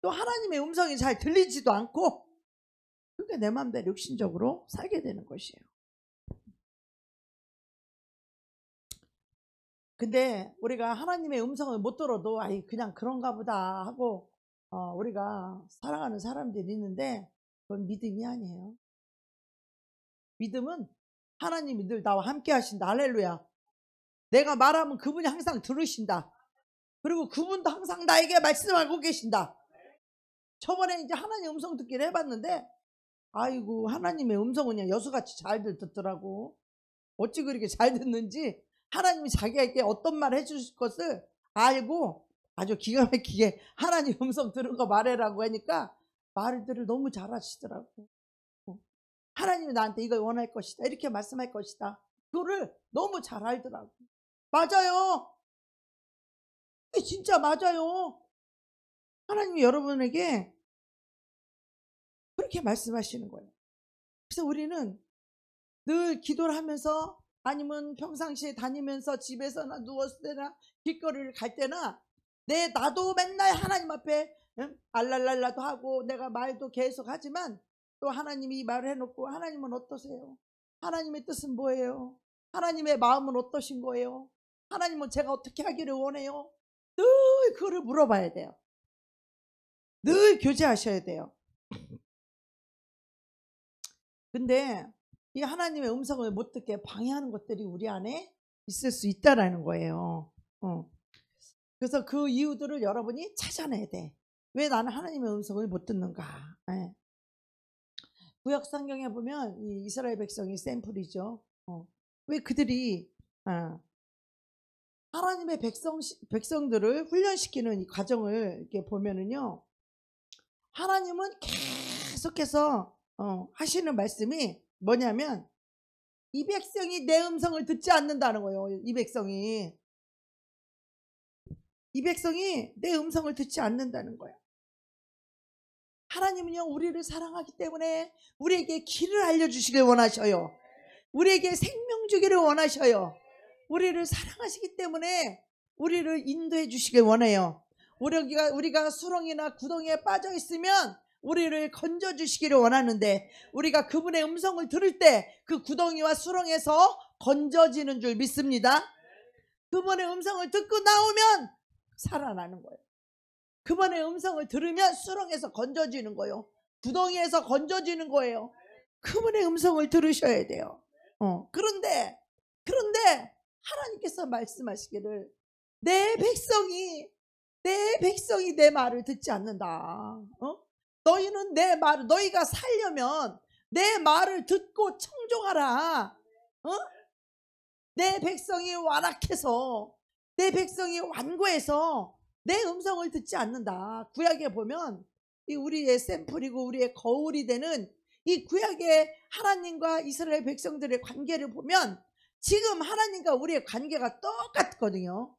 [SPEAKER 1] 또 하나님의 음성이 잘 들리지도 않고, 그러니까 내 마음대로 육신적으로 살게 되는 것이에요. 근데 우리가 하나님의 음성을 못 들어도 아이 그냥 그런가 보다 하고 우리가 살아가는 사람들이 있는데 그건 믿음이 아니에요. 믿음은 하나님이 늘 나와 함께 하신다. 할렐루야. 내가 말하면 그분이 항상 들으신다. 그리고 그분도 항상 나에게 말씀하고 계신다. 저번에 이제 하나님 음성 듣기를 해봤는데 아이고 하나님의 음성은 그냥 여수같이 잘 듣더라고. 어찌 그렇게 잘 듣는지 하나님이 자기에게 어떤 말 해주실 것을 알고 아주 기가 막히게 하나님 음성 들은 거 말해라고 하니까 말들을 너무 잘하시더라고. 하나님이 나한테 이걸 원할 것이다, 이렇게 말씀할 것이다, 그거를 너무 잘 알더라고. 맞아요. 진짜 맞아요. 하나님이 여러분에게 그렇게 말씀하시는 거예요. 그래서 우리는 늘 기도를 하면서 아니면 평상시에 다니면서 집에서나 누웠을 때나 길거리를 갈 때나 나도 맨날 하나님 앞에 알랄랄라도 하고 내가 말도 계속 하지만 또 하나님이 이 말을 해놓고 하나님은 어떠세요? 하나님의 뜻은 뭐예요? 하나님의 마음은 어떠신 거예요? 하나님은 제가 어떻게 하기를 원해요? 늘 그거를 물어봐야 돼요. 늘 교제하셔야 돼요. 근데 이 하나님의 음성을 못 듣게 방해하는 것들이 우리 안에 있을 수 있다라는 거예요. 그래서 그 이유들을 여러분이 찾아내야 돼. 왜 나는 하나님의 음성을 못 듣는가? 네. 구약 성경에 보면 이 이스라엘 백성이 샘플이죠. 왜 그들이 하나님의 백성들을 훈련시키는 이 과정을 이렇게 보면은요, 하나님은 계속해서 하시는 말씀이 뭐냐면 이 백성이 내 음성을 듣지 않는다는 거예요. 이 백성이 내 음성을 듣지 않는다는 거예요. 하나님은요, 우리를 사랑하기 때문에 우리에게 길을 알려주시길 원하셔요. 우리에게 생명 주기를 원하셔요. 우리를 사랑하시기 때문에 우리를 인도해 주시길 원해요. 우리가 수렁이나 구덩이에 빠져 있으면 우리를 건져 주시기를 원하는데, 우리가 그분의 음성을 들을 때 그 구덩이와 수렁에서 건져지는 줄 믿습니다. 그분의 음성을 듣고 나오면 살아나는 거예요. 그분의 음성을 들으면 수렁에서 건져지는 거예요. 구덩이에서 건져지는 거예요. 그분의 음성을 들으셔야 돼요. 그런데 하나님께서 말씀하시기를 내 백성이 내 말을 듣지 않는다. 너희는 내 말을, 너희가 살려면 내 말을 듣고 청종하라. 내 백성이 완악해서, 내 백성이 완고해서 내 음성을 듣지 않는다. 구약에 보면 이 우리의 샘플이고 우리의 거울이 되는 이 구약의 하나님과 이스라엘 백성들의 관계를 보면 지금 하나님과 우리의 관계가 똑같거든요.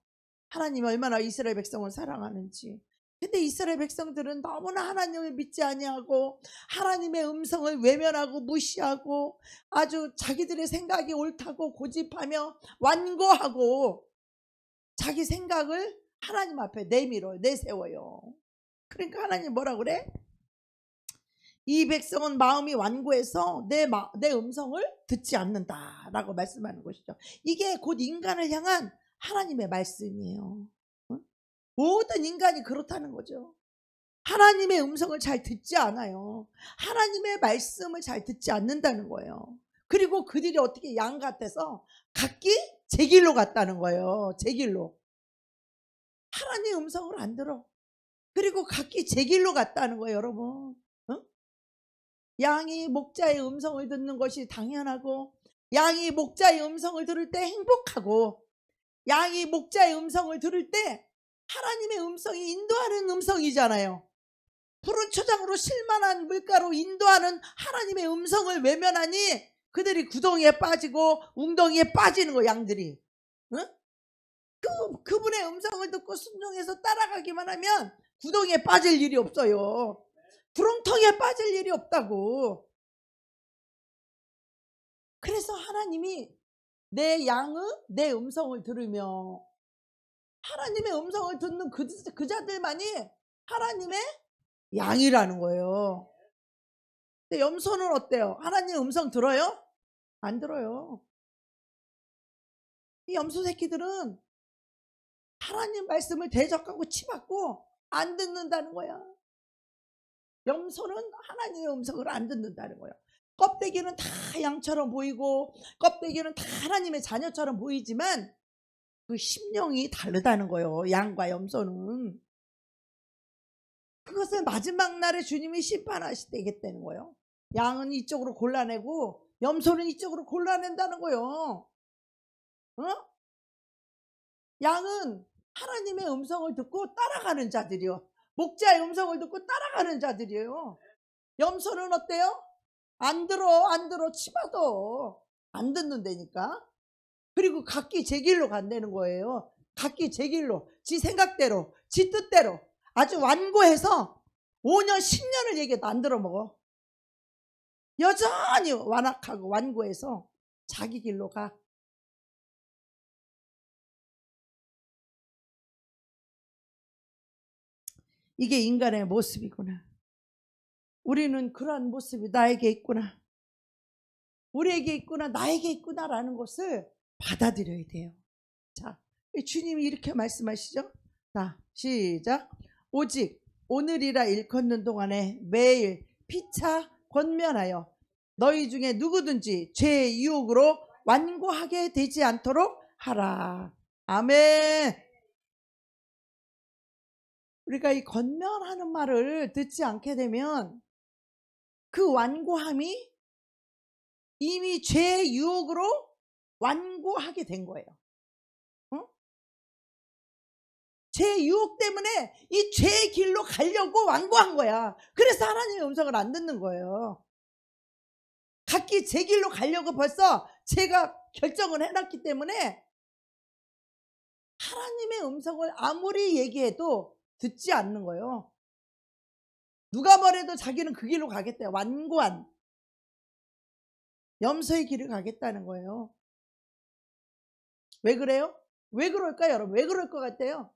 [SPEAKER 1] 하나님이 얼마나 이스라엘 백성을 사랑하는지, 근데 이스라엘 백성들은 너무나 하나님을 믿지 아니하고 하나님의 음성을 외면하고 무시하고 아주 자기들의 생각이 옳다고 고집하며 완고하고 자기 생각을 하나님 앞에 내세워요. 그러니까 하나님 뭐라 그래? 이 백성은 마음이 완고해서 내 음성을 듣지 않는다라고 말씀하는 것이죠. 이게 곧 인간을 향한 하나님의 말씀이에요. 모든 인간이 그렇다는 거죠. 하나님의 음성을 잘 듣지 않아요. 하나님의 말씀을 잘 듣지 않는다는 거예요. 그리고 그들이 어떻게 양 같아서 각기 제 길로 갔다는 거예요. 제 길로. 하나님의 음성을 안 들어. 그리고 각기 제 길로 갔다는 거예요, 여러분. 양이 목자의 음성을 듣는 것이 당연하고, 양이 목자의 음성을 들을 때 행복하고, 양이 목자의 음성을 들을 때 하나님의 음성이 인도하는 음성이잖아요. 푸른 초장으로 실만한 물가로 인도하는 하나님의 음성을 외면하니 그들이 구덩이에 빠지고 웅덩이에 빠지는 거, 양들이. 응? 그분의 음성을 듣고 순종해서 따라가기만 하면 구덩이에 빠질 일이 없어요. 구렁텅이에 빠질 일이 없다고. 그래서 하나님이 내 양은 내 음성을 들으며, 하나님의 음성을 듣는 그 자들만이 하나님의 양이라는 거예요. 근데 염소는 어때요? 하나님 음성 들어요? 안 들어요. 이 염소 새끼들은 하나님 말씀을 대적하고 치받고 안 듣는다는 거야. 염소는 하나님의 음성을 안 듣는다는 거예요. 껍데기는 다 양처럼 보이고 껍데기는 다 하나님의 자녀처럼 보이지만 그 심령이 다르다는 거예요. 양과 염소는. 그것을 마지막 날에 주님이 심판하시겠다는 거예요. 양은 이쪽으로 골라내고 염소는 이쪽으로 골라낸다는 거예요. 양은 하나님의 음성을 듣고 따라가는 자들이요. 목자의 음성을 듣고 따라가는 자들이에요. 염소는 어때요? 안 들어 치봐도 안 듣는다니까. 그리고 각기 제 길로 간다는 거예요. 각기 제 길로, 지 생각대로, 지 뜻대로 아주 완고해서 5년 10년을 얘기해도 안 들어먹어. 여전히 완악하고 완고해서 자기 길로 가. 이게 인간의 모습이구나. 우리는 그러한 모습이 나에게 있구나, 우리에게 있구나, 나에게 있구나라는 것을 받아들여야 돼요. 자, 주님이 이렇게 말씀하시죠. 자, 시작. 오직 오늘이라 일컫는 동안에 매일 피차 권면하여 너희 중에 누구든지 죄의 유혹으로 완고하게 되지 않도록 하라. 아멘. 우리가 이 권면하는 말을 듣지 않게 되면 그 완고함이 이미 죄의 유혹으로 완고하게 된 거예요. 죄의 유혹 때문에 이 죄의 길로 가려고 완고한 거야. 그래서 하나님의 음성을 안 듣는 거예요. 각기 제 길로 가려고 벌써 제가 결정을 해놨기 때문에 하나님의 음성을 아무리 얘기해도 듣지 않는 거예요. 누가 뭐래도 자기는 그 길로 가겠대요. 완고한 염소의 길을 가겠다는 거예요. 왜 그래요? 왜 그럴까요, 여러분? 왜 그럴 것 같아요?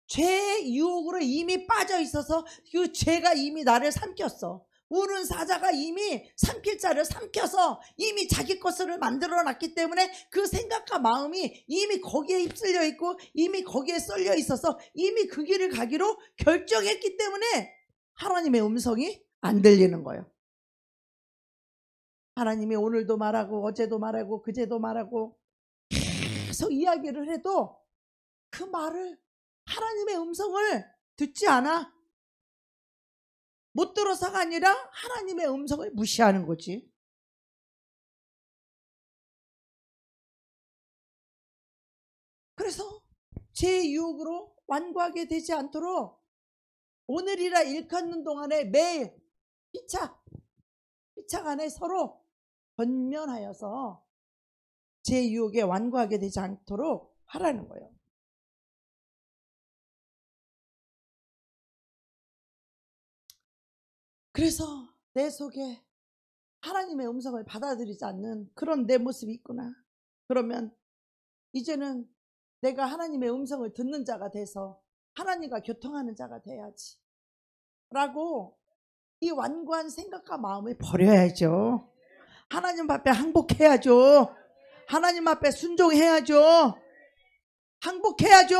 [SPEAKER 1] 죄의 유혹으로 이미 빠져 있어서 그 죄가 이미 나를 삼켰어. 우는 사자가 이미 삼킬 자를 삼켜서 이미 자기 것을 만들어 놨기 때문에 그 생각과 마음이 이미 거기에 휩쓸려 있고 이미 거기에 쏠려 있어서 이미 그 길을 가기로 결정했기 때문에 하나님의 음성이 안 들리는 거예요. 하나님이 오늘도 말하고 어제도 말하고 그제도 말하고 계속 이야기를 해도 그 말을, 하나님의 음성을 듣지 않아. 못 들어서가 아니라 하나님의 음성을 무시하는 거지. 그래서 제 유혹으로 완고하게 되지 않도록 오늘이라 일컫는 동안에 매일 피차간에 서로 권면하여서 제 유혹에 완고하게 되지 않도록 하라는 거예요. 그래서 내 속에 하나님의 음성을 받아들이지 않는 그런 내 모습이 있구나. 그러면 이제는 내가 하나님의 음성을 듣는 자가 돼서 하나님과 교통하는 자가 돼야지 라고 이 완고한 생각과 마음을 버려야죠. 하나님 앞에 항복해야죠. 하나님 앞에 순종해야죠. 항복해야죠.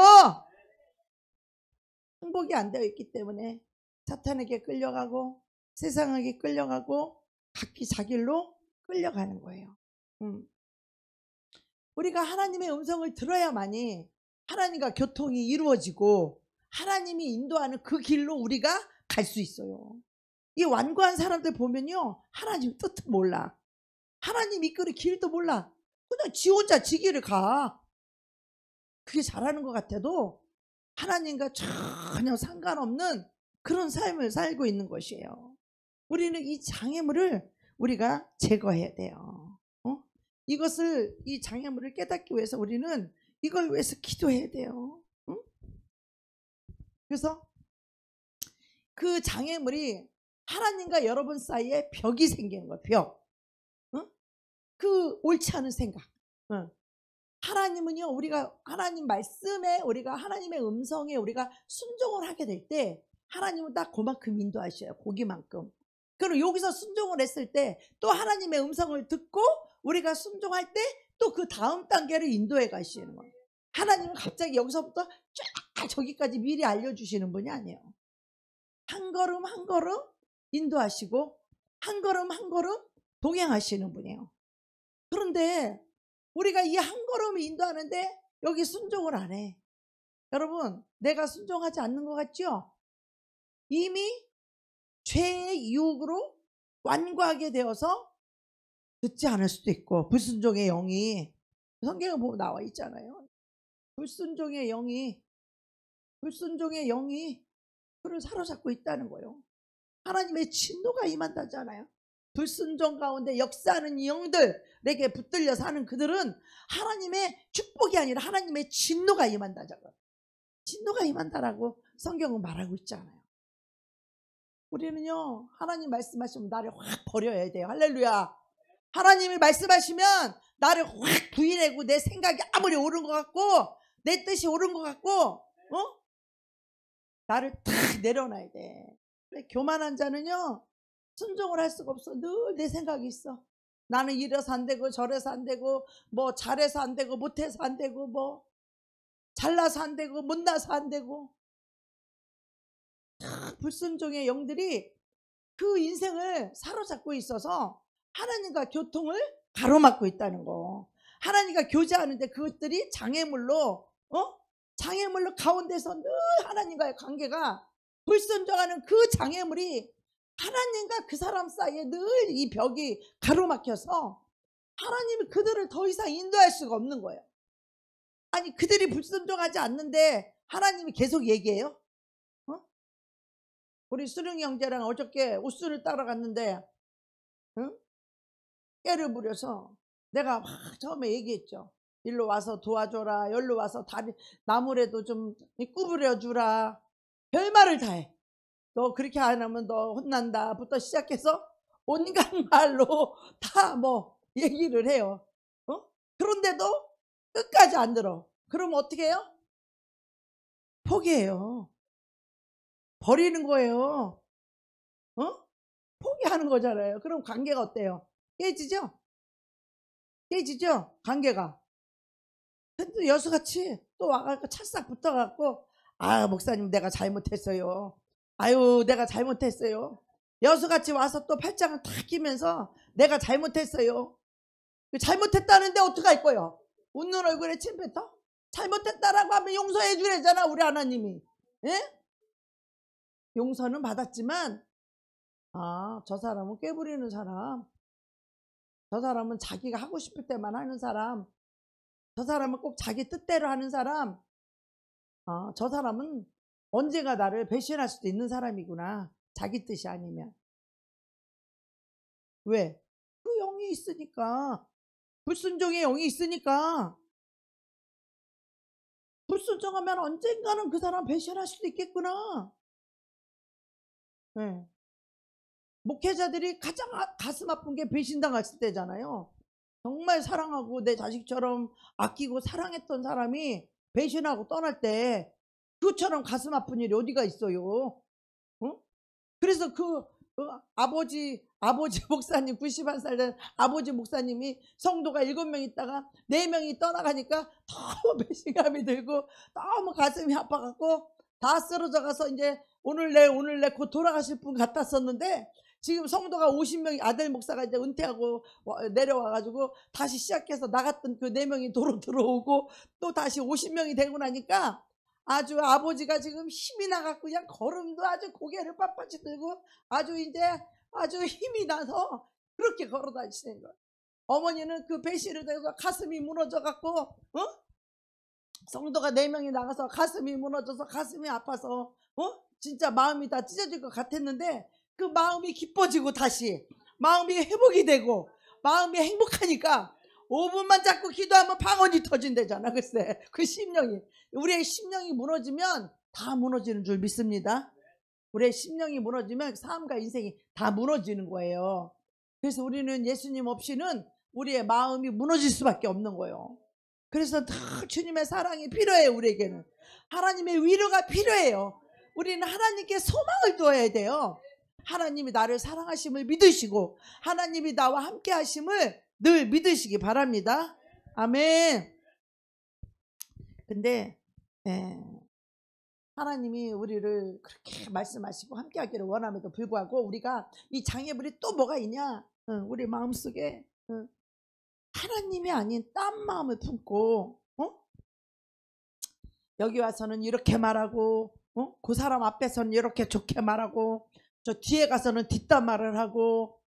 [SPEAKER 1] 항복이 안 되어 있기 때문에 사탄에게 끌려가고 세상에게 끌려가고 각기 자길로 끌려가는 거예요. 우리가 하나님의 음성을 들어야만이 하나님과 교통이 이루어지고 하나님이 인도하는 그 길로 우리가 갈 수 있어요. 이 완고한 사람들 보면요, 하나님 뜻도 몰라. 하나님 이끄는 길도 몰라. 그냥 지 혼자 지 길을 가. 그게 잘하는 것 같아도 하나님과 전혀 상관없는 그런 삶을 살고 있는 것이에요. 우리는 이 장애물을 우리가 제거해야 돼요. 이 장애물을 깨닫기 위해서 우리는 이걸 위해서 기도해야 돼요. 그래서 그 장애물이 하나님과 여러분 사이에 벽이 생기는 거예요. 벽. 그 옳지 않은 생각. 하나님은요, 우리가 하나님 말씀에, 우리가 하나님의 음성에 우리가 순종을 하게 될 때 하나님은 딱 그만큼 인도하셔요. 고기만큼. 그리고 여기서 순종을 했을 때 또 하나님의 음성을 듣고 우리가 순종할 때 또 그 다음 단계를 인도해 가시는 거예요. 하나님은 갑자기 여기서부터 쫙 저기까지 미리 알려주시는 분이 아니에요. 한 걸음 한 걸음 인도하시고 한 걸음 한 걸음 동행하시는 분이에요. 그런데 우리가 이 한 걸음을 인도하는데 여기 순종을 안 해. 여러분, 내가 순종하지 않는 것 같죠? 이미 죄의 유혹으로 완고하게 되어서 듣지 않을 수도 있고, 불순종의 영이 성경에 보면 나와 있잖아요. 불순종의 영이 그를 사로잡고 있다는 거예요. 하나님의 진노가 임한다잖아요. 불순종 가운데 역사하는 영들에게 붙들려 사는 그들은 하나님의 축복이 아니라 하나님의 진노가 임한다잖아요. 진노가 임한다라고 성경은 말하고 있잖아요. 우리는요, 하나님 말씀하시면 나를 확 버려야 돼요. 할렐루야. 하나님이 말씀하시면 나를 확 부인하고 내 생각이 아무리 옳은 것 같고 내 뜻이 옳은 것 같고 나를 탁 내려놔야 돼. 교만한 자는요, 순종을 할 수가 없어. 늘 내 생각이 있어. 나는 이래서 안 되고 저래서 안 되고 뭐 잘해서 안 되고 못해서 안 되고 뭐 잘나서 안 되고 못나서 안 되고. 불순종의 영들이 그 인생을 사로잡고 있어서 하나님과 교통을 가로막고 있다는 거. 하나님과 교제하는데 그것들이 장애물로 장애물로 가운데서 늘 하나님과의 관계가 불순종하는 그 장애물이 하나님과 그 사람 사이에 늘 이 벽이 가로막혀서 하나님이 그들을 더 이상 인도할 수가 없는 거예요. 아니, 그들이 불순종하지 않는데 하나님이 계속 얘기해요? 우리 수령이 형제랑 어저께 옷순을 따라갔는데 깨를 부려서 내가 막 처음에 얘기했죠. 일로 와서 도와줘라. 여기로 와서 다리 나무라도 좀 구부려 주라. 별말을 다 해. 너 그렇게 안 하면 너 혼난다 부터 시작해서 온갖 말로 다 뭐 얘기를 해요. 그런데도 끝까지 안 들어. 그럼 어떻게 해요? 포기해요. 버리는 거예요. 포기하는 거잖아요. 그럼 관계가 어때요? 깨지죠? 깨지죠? 관계가. 근데 여수같이 또 와갖고 찰싹 붙어갖고, 아, 목사님 내가 잘못했어요. 아유, 내가 잘못했어요. 여수같이 와서 또 팔짱을 탁 끼면서 내가 잘못했어요. 잘못했다는데 어떡할 거예요? 웃는 얼굴에 침 뱉어? 잘못했다라고 하면 용서해 주래잖아, 우리 하나님이. 예? 용서는 받았지만, 아, 저 사람은 꾀부리는 사람, 저 사람은 자기가 하고 싶을 때만 하는 사람, 저 사람은 꼭 자기 뜻대로 하는 사람, 저 사람은 언젠가 나를 배신할 수도 있는 사람이구나. 자기 뜻이 아니면. 왜? 그 영이 있으니까. 불순종의 영이 있으니까. 불순종하면 언젠가는 그 사람 배신할 수도 있겠구나. 네. 목회자들이 가장 가슴 아픈 게 배신당했을 때잖아요. 정말 사랑하고 내 자식처럼 아끼고 사랑했던 사람이 배신하고 떠날 때 그처럼 가슴 아픈 일이 어디가 있어요. 어? 그래서 아버지 목사님, 91살 된 아버지 목사님이 성도가 7명 있다가 4명이 떠나가니까 너무 배신감이 들고 너무 가슴이 아파갖고 다 쓰러져 가서 이제 오늘 내 곧 돌아가실 분 같았었는데, 지금 성도가 50명이, 아들 목사가 이제 은퇴하고 내려와가지고 다시 시작해서 나갔던 그 4명이 도로 들어오고 또 다시 50명이 되고 나니까 아주 아버지가 지금 힘이 나갖고 그냥 걸음도 아주 고개를 빳빳이 들고 아주 이제 아주 힘이 나서 그렇게 걸어 다니시는 거예요. 어머니는 그 배신을 당해서 가슴이 무너져갖고 성도가 4명이 나가서 가슴이 무너져서 가슴이 아파서 진짜 마음이 다 찢어질 것 같았는데, 그 마음이 기뻐지고 다시 마음이 회복이 되고 마음이 행복하니까 5분만 자꾸 기도하면 방언이 터진대잖아. 글쎄 그 심령이, 우리의 심령이 무너지면 다 무너지는 줄 믿습니다. 우리의 심령이 무너지면 삶과 인생이 다 무너지는 거예요. 그래서 우리는 예수님 없이는 우리의 마음이 무너질 수밖에 없는 거예요. 그래서 다 주님의 사랑이 필요해요. 우리에게는 하나님의 위로가 필요해요. 우리는 하나님께 소망을 두어야 돼요. 하나님이 나를 사랑하심을 믿으시고 하나님이 나와 함께 하심을 늘 믿으시기 바랍니다. 아멘. 근데 하나님이 우리를 그렇게 말씀하시고 함께 하기를 원함에도 불구하고 우리가 이 장애물이 또 뭐가 있냐, 우리 마음속에 하나님이 아닌 딴 마음을 품고 여기 와서는 이렇게 말하고 그 사람 앞에서는 이렇게 좋게 말하고 저 뒤에 가서는 뒷담 말을 하고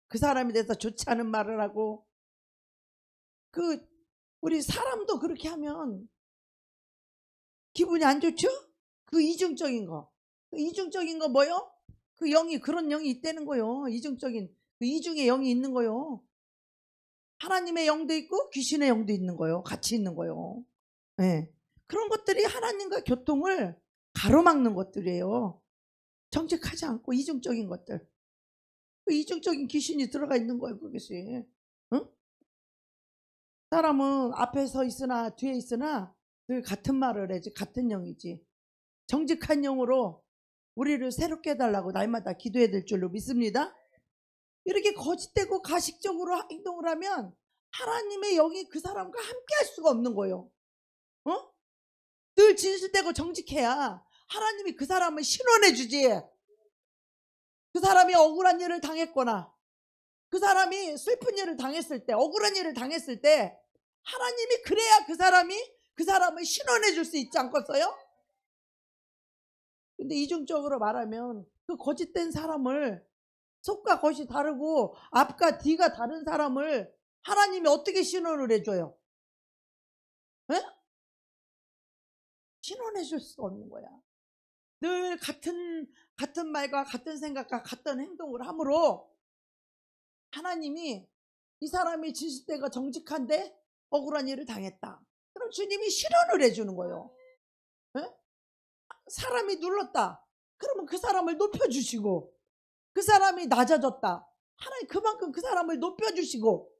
[SPEAKER 1] 그 사람에 대해서 좋지 않은 말을 하고, 우리 사람도 그렇게 하면 기분이 안 좋죠? 그 이중적인 거 뭐요? 그 영이, 그런 영이 있다는 거요. 이중적인, 그 이중의 영이 있는 거요. 하나님의 영도 있고 귀신의 영도 있는 거요. 같이 있는 거요. 네. 그런 것들이 하나님과 교통을 가로막는 것들이에요. 정직하지 않고 이중적인 것들, 그 이중적인 귀신이 들어가 있는 거예요. 그것이. 응? 사람은 앞에 서 있으나 뒤에 있으나 늘 같은 말을 해지, 같은 영이지. 정직한 영으로 우리를 새롭게 해달라고 날마다 기도해야 될 줄로 믿습니다. 이렇게 거짓되고 가식적으로 행동을 하면 하나님의 영이 그 사람과 함께 할 수가 없는 거예요. 늘 진실되고 정직해야 하나님이 그 사람을 신원해 주지. 그 사람이 억울한 일을 당했거나 그 사람이 슬픈 일을 당했을 때, 억울한 일을 당했을 때 하나님이 그래야 그 사람을 신원해 줄 수 있지 않겠어요? 근데 이중적으로 말하면 그 거짓된 사람을, 속과 겉이 다르고 앞과 뒤가 다른 사람을 하나님이 어떻게 신원을 해줘요? 에? 신원해 줄 수가 없는 거야. 늘 같은 말과 같은 생각과 같은 행동을 함으로 하나님이, 이 사람이 진실되고 정직한데 억울한 일을 당했다, 그럼 주님이 실현을 해주는 거예요. 에? 사람이 눌렀다, 그러면 그 사람을 높여주시고, 그 사람이 낮아졌다, 하나님 그만큼 그 사람을 높여주시고,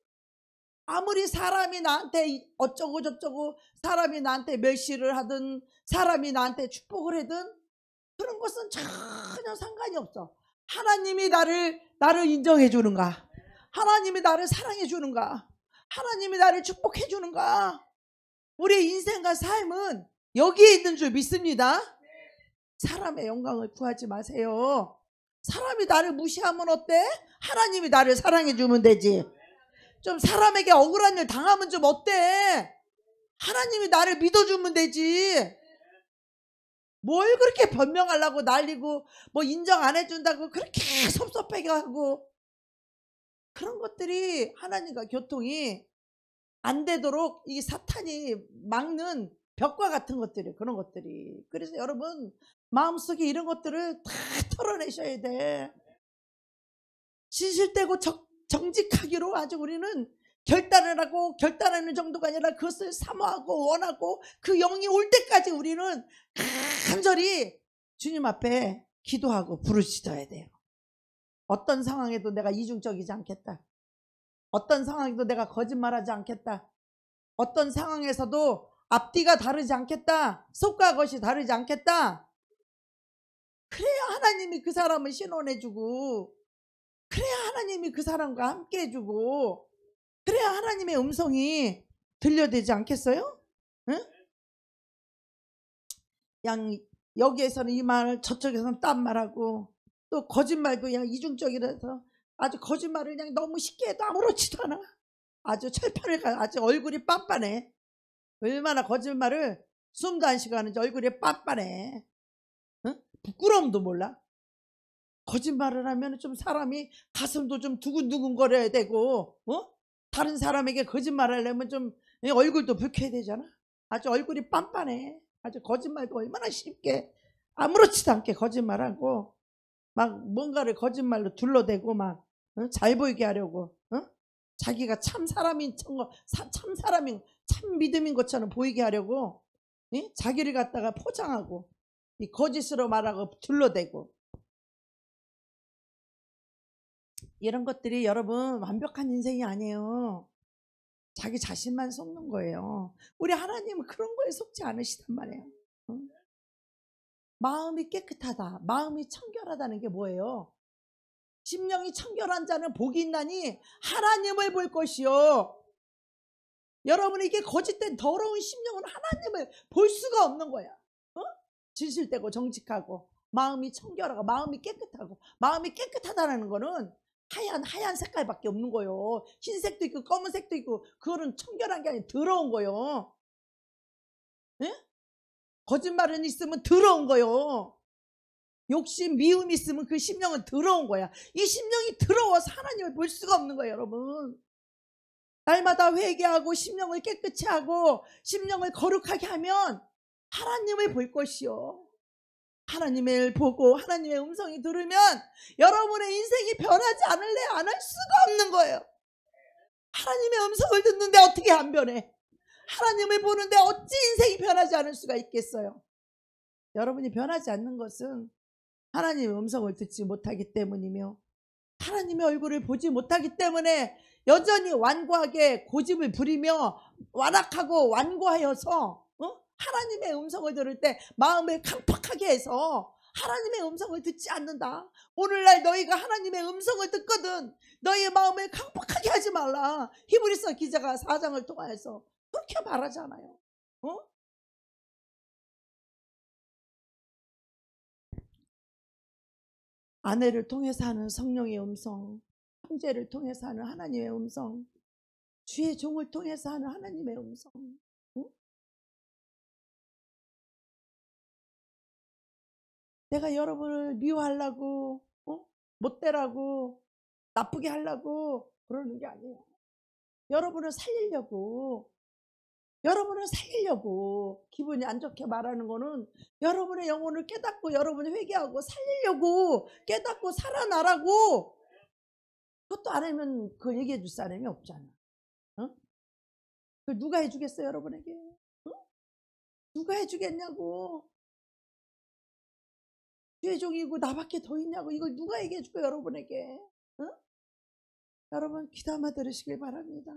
[SPEAKER 1] 아무리 사람이 나한테 어쩌고 저쩌고, 사람이 나한테 멸시를 하든 사람이 나한테 축복을 하든 그런 것은 전혀 상관이 없어. 하나님이 나를 인정해 주는가, 하나님이 나를 사랑해 주는가, 하나님이 나를 축복해 주는가. 우리의 인생과 삶은 여기에 있는 줄 믿습니다. 사람의 영광을 구하지 마세요. 사람이 나를 무시하면 어때? 하나님이 나를 사랑해 주면 되지. 좀 사람에게 억울한 일 당하면 좀 어때? 하나님이 나를 믿어주면 되지. 뭘 그렇게 변명하려고 난리고 뭐 인정 안 해준다고 그렇게 섭섭하게 하고, 그런 것들이 하나님과 교통이 안 되도록 이 사탄이 막는 벽과 같은 것들이, 그런 것들이. 그래서 여러분 마음속에 이런 것들을 다 털어내셔야 돼. 진실되고 정직하기로 아주 우리는 결단을 하고, 결단하는 정도가 아니라 그것을 사모하고 원하고 그 영이 올 때까지 우리는 간절히 주님 앞에 기도하고 부르짖어야 돼요. 어떤 상황에도 내가 이중적이지 않겠다. 어떤 상황에도 내가 거짓말하지 않겠다. 어떤 상황에서도 앞뒤가 다르지 않겠다. 속과 겉이 다르지 않겠다. 그래야 하나님이 그 사람을 신원해주고, 그래야 하나님이 그 사람과 함께 해주고, 그래야 하나님의 음성이 들려되지 않겠어요? 응? 여기에서는 이 말, 저쪽에서는 딴 말하고, 또 거짓말도 그냥 이중적이라서 아주 거짓말을 그냥 너무 쉽게 해도 아무렇지도 않아. 아주 철판을 가, 아주 얼굴이 빤빤해. 얼마나 거짓말을 숨도 안 쉬고 하는지 얼굴이 빤빤해. 응? 부끄러움도 몰라. 거짓말을 하면 좀 사람이 가슴도 좀 두근두근 거려야 되고, 다른 사람에게 거짓말을 하려면 좀 얼굴도 붉혀야 되잖아. 아주 얼굴이 빤빤해. 아주 거짓말도 얼마나 쉽게 아무렇지도 않게 거짓말하고 막 뭔가를 거짓말로 둘러대고 막 잘 보이게 하려고 자기가 참 사람인 참 사람인 참 믿음인 것처럼 보이게 하려고 자기를 갖다가 포장하고 이 거짓으로 말하고 둘러대고 이런 것들이 여러분 완벽한 인생이 아니에요. 자기 자신만 속는 거예요. 우리 하나님은 그런 거에 속지 않으시단 말이에요. 마음이 깨끗하다, 마음이 청결하다는 게 뭐예요? 심령이 청결한 자는 복이 있나니 하나님을 볼 것이요. 여러분에게 거짓된 더러운 심령은 하나님을 볼 수가 없는 거야. 진실되고 정직하고 마음이 청결하고 마음이 깨끗하고, 마음이 깨끗하다는 거는 하얀 색깔밖에 없는 거예요. 흰색도 있고 검은색도 있고 그거는 청결한 게 아니라 더러운 거예요. 예? 거짓말은 있으면 더러운 거예요. 욕심, 미움이 있으면 그 심령은 더러운 거야. 이 심령이 더러워서 하나님을 볼 수가 없는 거예요, 여러분. 날마다 회개하고 심령을 깨끗이 하고 심령을 거룩하게 하면 하나님을 볼 것이요. 하나님을 보고 하나님의 음성이 들으면 여러분의 인생이 변하지 않을래 안 할 수가 없는 거예요. 하나님의 음성을 듣는데 어떻게 안 변해? 하나님을 보는데 어찌 인생이 변하지 않을 수가 있겠어요? 여러분이 변하지 않는 것은 하나님의 음성을 듣지 못하기 때문이며 하나님의 얼굴을 보지 못하기 때문에 여전히 완고하게 고집을 부리며 완악하고 완고하여서 하나님의 음성을 들을 때 마음을 강팍하게 해서 하나님의 음성을 듣지 않는다. 오늘날 너희가 하나님의 음성을 듣거든 너희의 마음을 강팍하게 하지 말라. 히브리서 기자가 4장을 통하여서 그렇게 말하잖아요. 아내를 통해서 하는 성령의 음성, 형제를 통해서 하는 하나님의 음성, 주의 종을 통해서 하는 하나님의 음성. 내가 여러분을 미워하려고 못되라고 나쁘게 하려고 그러는 게 아니에요. 여러분을 살리려고 기분이 안 좋게 말하는 거는 여러분의 영혼을 깨닫고 여러분이 회개하고 살리려고 깨닫고 살아나라고. 그것도 안 하면 그걸 얘기해 줄 사람이 없잖아. 그걸 누가 해주겠어요 여러분에게? 누가 해주겠냐고. 주의 종이고 나밖에 더 있냐고. 이걸 누가 얘기해 줄까 여러분에게? 여러분 귀담아 들으시길 바랍니다.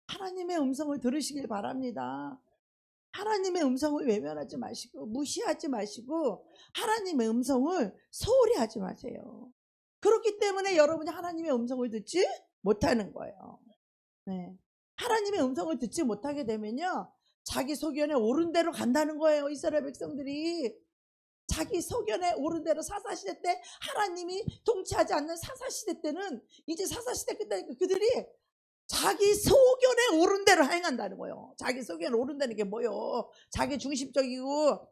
[SPEAKER 1] 하나님의 음성을 들으시길 바랍니다. 하나님의 음성을 외면하지 마시고 무시하지 마시고 하나님의 음성을 소홀히 하지 마세요. 그렇기 때문에 여러분이 하나님의 음성을 듣지 못하는 거예요. 네. 하나님의 음성을 듣지 못하게 되면요 자기 소견에 옳은 대로 간다는 거예요. 이스라엘 백성들이 자기 소견에 옳은 대로 사사시대 때 하나님이 통치하지 않는 사사시대 때는 이제 사사시대 끝나니까 그들이 자기 소견에 옳은 대로 행한다는 거예요. 자기 소견에 옳은다는 게 뭐예요? 자기 중심적이고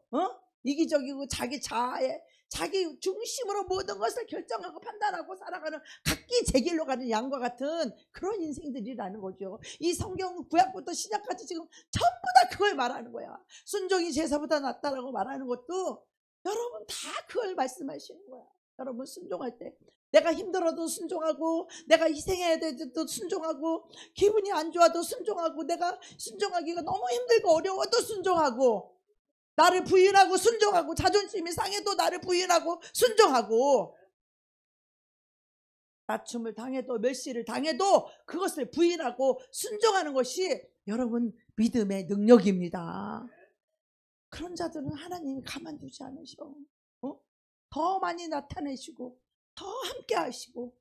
[SPEAKER 1] 이기적이고 자기 자아에 자기 중심으로 모든 것을 결정하고 판단하고 살아가는 각기 제 길로 가는 양과 같은 그런 인생들이라는 거죠. 이 성경 구약부터 신약까지 지금 전부 다 그걸 말하는 거야. 순종이 제사보다 낫다라고 말하는 것도 여러분 다 그걸 말씀하시는 거야. 여러분 순종할 때 내가 힘들어도 순종하고 내가 희생해야 돼도 순종하고 기분이 안 좋아도 순종하고 내가 순종하기가 너무 힘들고 어려워도 순종하고 나를 부인하고 순종하고 자존심이 상해도 나를 부인하고 순종하고 낮춤을 당해도 멸시를 당해도 그것을 부인하고 순종하는 것이 여러분 믿음의 능력입니다. 그런 자들은 하나님이 가만두지 않으셔. 더 많이 나타내시고 더 함께 하시고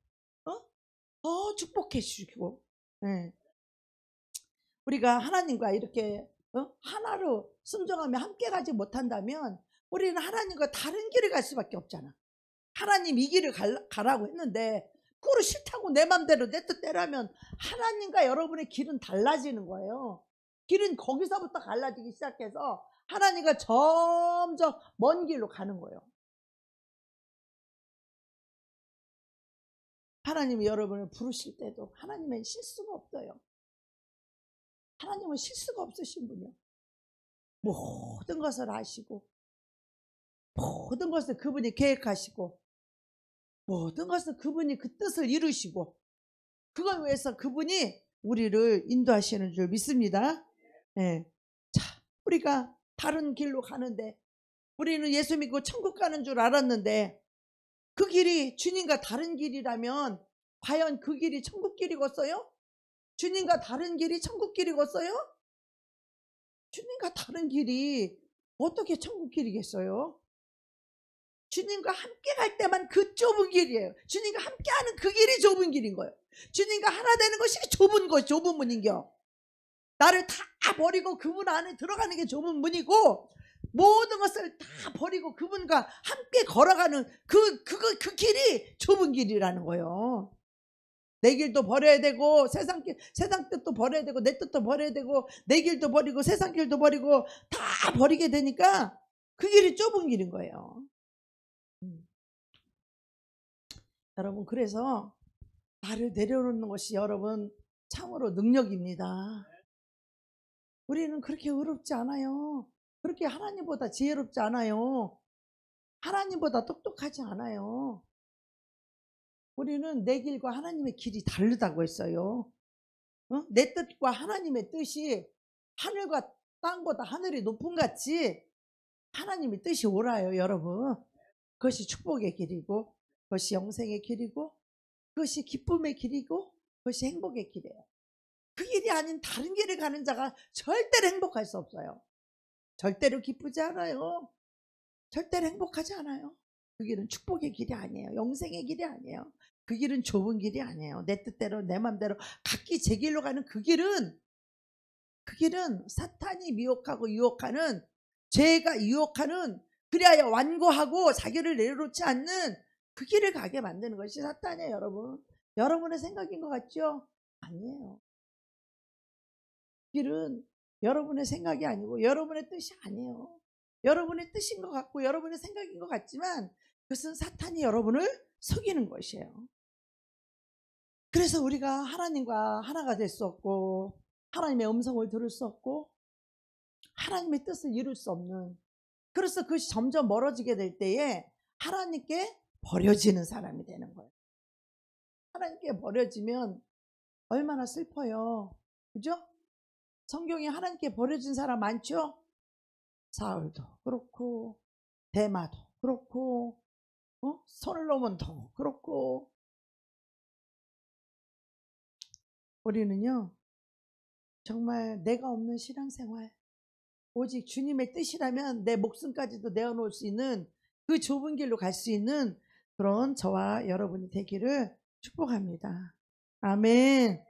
[SPEAKER 1] 더 축복해 주시고. 네. 우리가 하나님과 이렇게 하나로 순종하며 함께 가지 못한다면 우리는 하나님과 다른 길을 갈 수밖에 없잖아. 하나님 이 길을 가라고 했는데 그거를 싫다고 내 맘대로 내 뜻대로 하면 하나님과 여러분의 길은 달라지는 거예요. 길은 거기서부터 갈라지기 시작해서 하나님과 점점 먼 길로 가는 거예요. 하나님이 여러분을 부르실 때도 하나님의 실수가 없어요. 하나님은 실수가 없으신 분이요. 모든 것을 아시고 모든 것을 그분이 계획하시고 모든 것을 그분이 그 뜻을 이루시고 그걸 위해서 그분이 우리를 인도하시는 줄 믿습니다. 네. 자, 우리가 다른 길로 가는데 우리는 예수 믿고 천국 가는 줄 알았는데 그 길이 주님과 다른 길이라면 과연 그 길이 천국 길이겠어요? 주님과 다른 길이 천국 길이겠어요? 주님과 다른 길이 어떻게 천국 길이겠어요? 주님과 함께 갈 때만 그 좁은 길이에요. 주님과 함께하는 그 길이 좁은 길인 거예요. 주님과 하나 되는 것이 좁은 것, 좁은 문인겨. 나를 다 버리고 그분 안에 들어가는 게 좁은 문이고 모든 것을 다 버리고 그분과 함께 걸어가는 그 길이 좁은 길이라는 거예요. 내 길도 버려야 되고 세상 뜻도 버려야 되고 내 뜻도 버려야 되고 내 길도 버리고 세상 길도 버리고 다 버리게 되니까 그 길이 좁은 길인 거예요. 여러분 그래서 나를 내려놓는 것이 여러분 참으로 능력입니다. 우리는 그렇게 어렵지 않아요. 그렇게 하나님보다 지혜롭지 않아요. 하나님보다 똑똑하지 않아요. 우리는 내 길과 하나님의 길이 다르다고 했어요. 내 뜻과 하나님의 뜻이 하늘과 땅보다 하늘이 높은 같이 하나님의 뜻이 옳아요, 여러분. 그것이 축복의 길이고 그것이 영생의 길이고 그것이 기쁨의 길이고 그것이 행복의 길이에요. 그 길이 아닌 다른 길을 가는 자가 절대로 행복할 수 없어요. 절대로 기쁘지 않아요. 절대로 행복하지 않아요. 그 길은 축복의 길이 아니에요. 영생의 길이 아니에요. 그 길은 좁은 길이 아니에요. 내 뜻대로 내 맘대로 각기 제 길로 가는 그 길은 사탄이 미혹하고 유혹하는 죄가 유혹하는 그리하여 완고하고 자기를 내려놓지 않는 그 길을 가게 만드는 것이 사탄이에요. 여러분. 여러분의 생각인 것 같죠? 아니에요. 길은 여러분의 생각이 아니고 여러분의 뜻이 아니에요. 여러분의 뜻인 것 같고 여러분의 생각인 것 같지만 그것은 사탄이 여러분을 속이는 것이에요. 그래서 우리가 하나님과 하나가 될 수 없고 하나님의 음성을 들을 수 없고 하나님의 뜻을 이룰 수 없는, 그래서 그것이 점점 멀어지게 될 때에 하나님께 버려지는 사람이 되는 거예요. 하나님께 버려지면 얼마나 슬퍼요. 그죠? 성경에 하나님께 버려진 사람 많죠? 사울도 그렇고 데마도 그렇고 솔로몬도 그렇고. 우리는요 정말 내가 없는 신앙생활, 오직 주님의 뜻이라면 내 목숨까지도 내어놓을 수 있는 그 좁은 길로 갈 수 있는 그런 저와 여러분이 되기를 축복합니다. 아멘.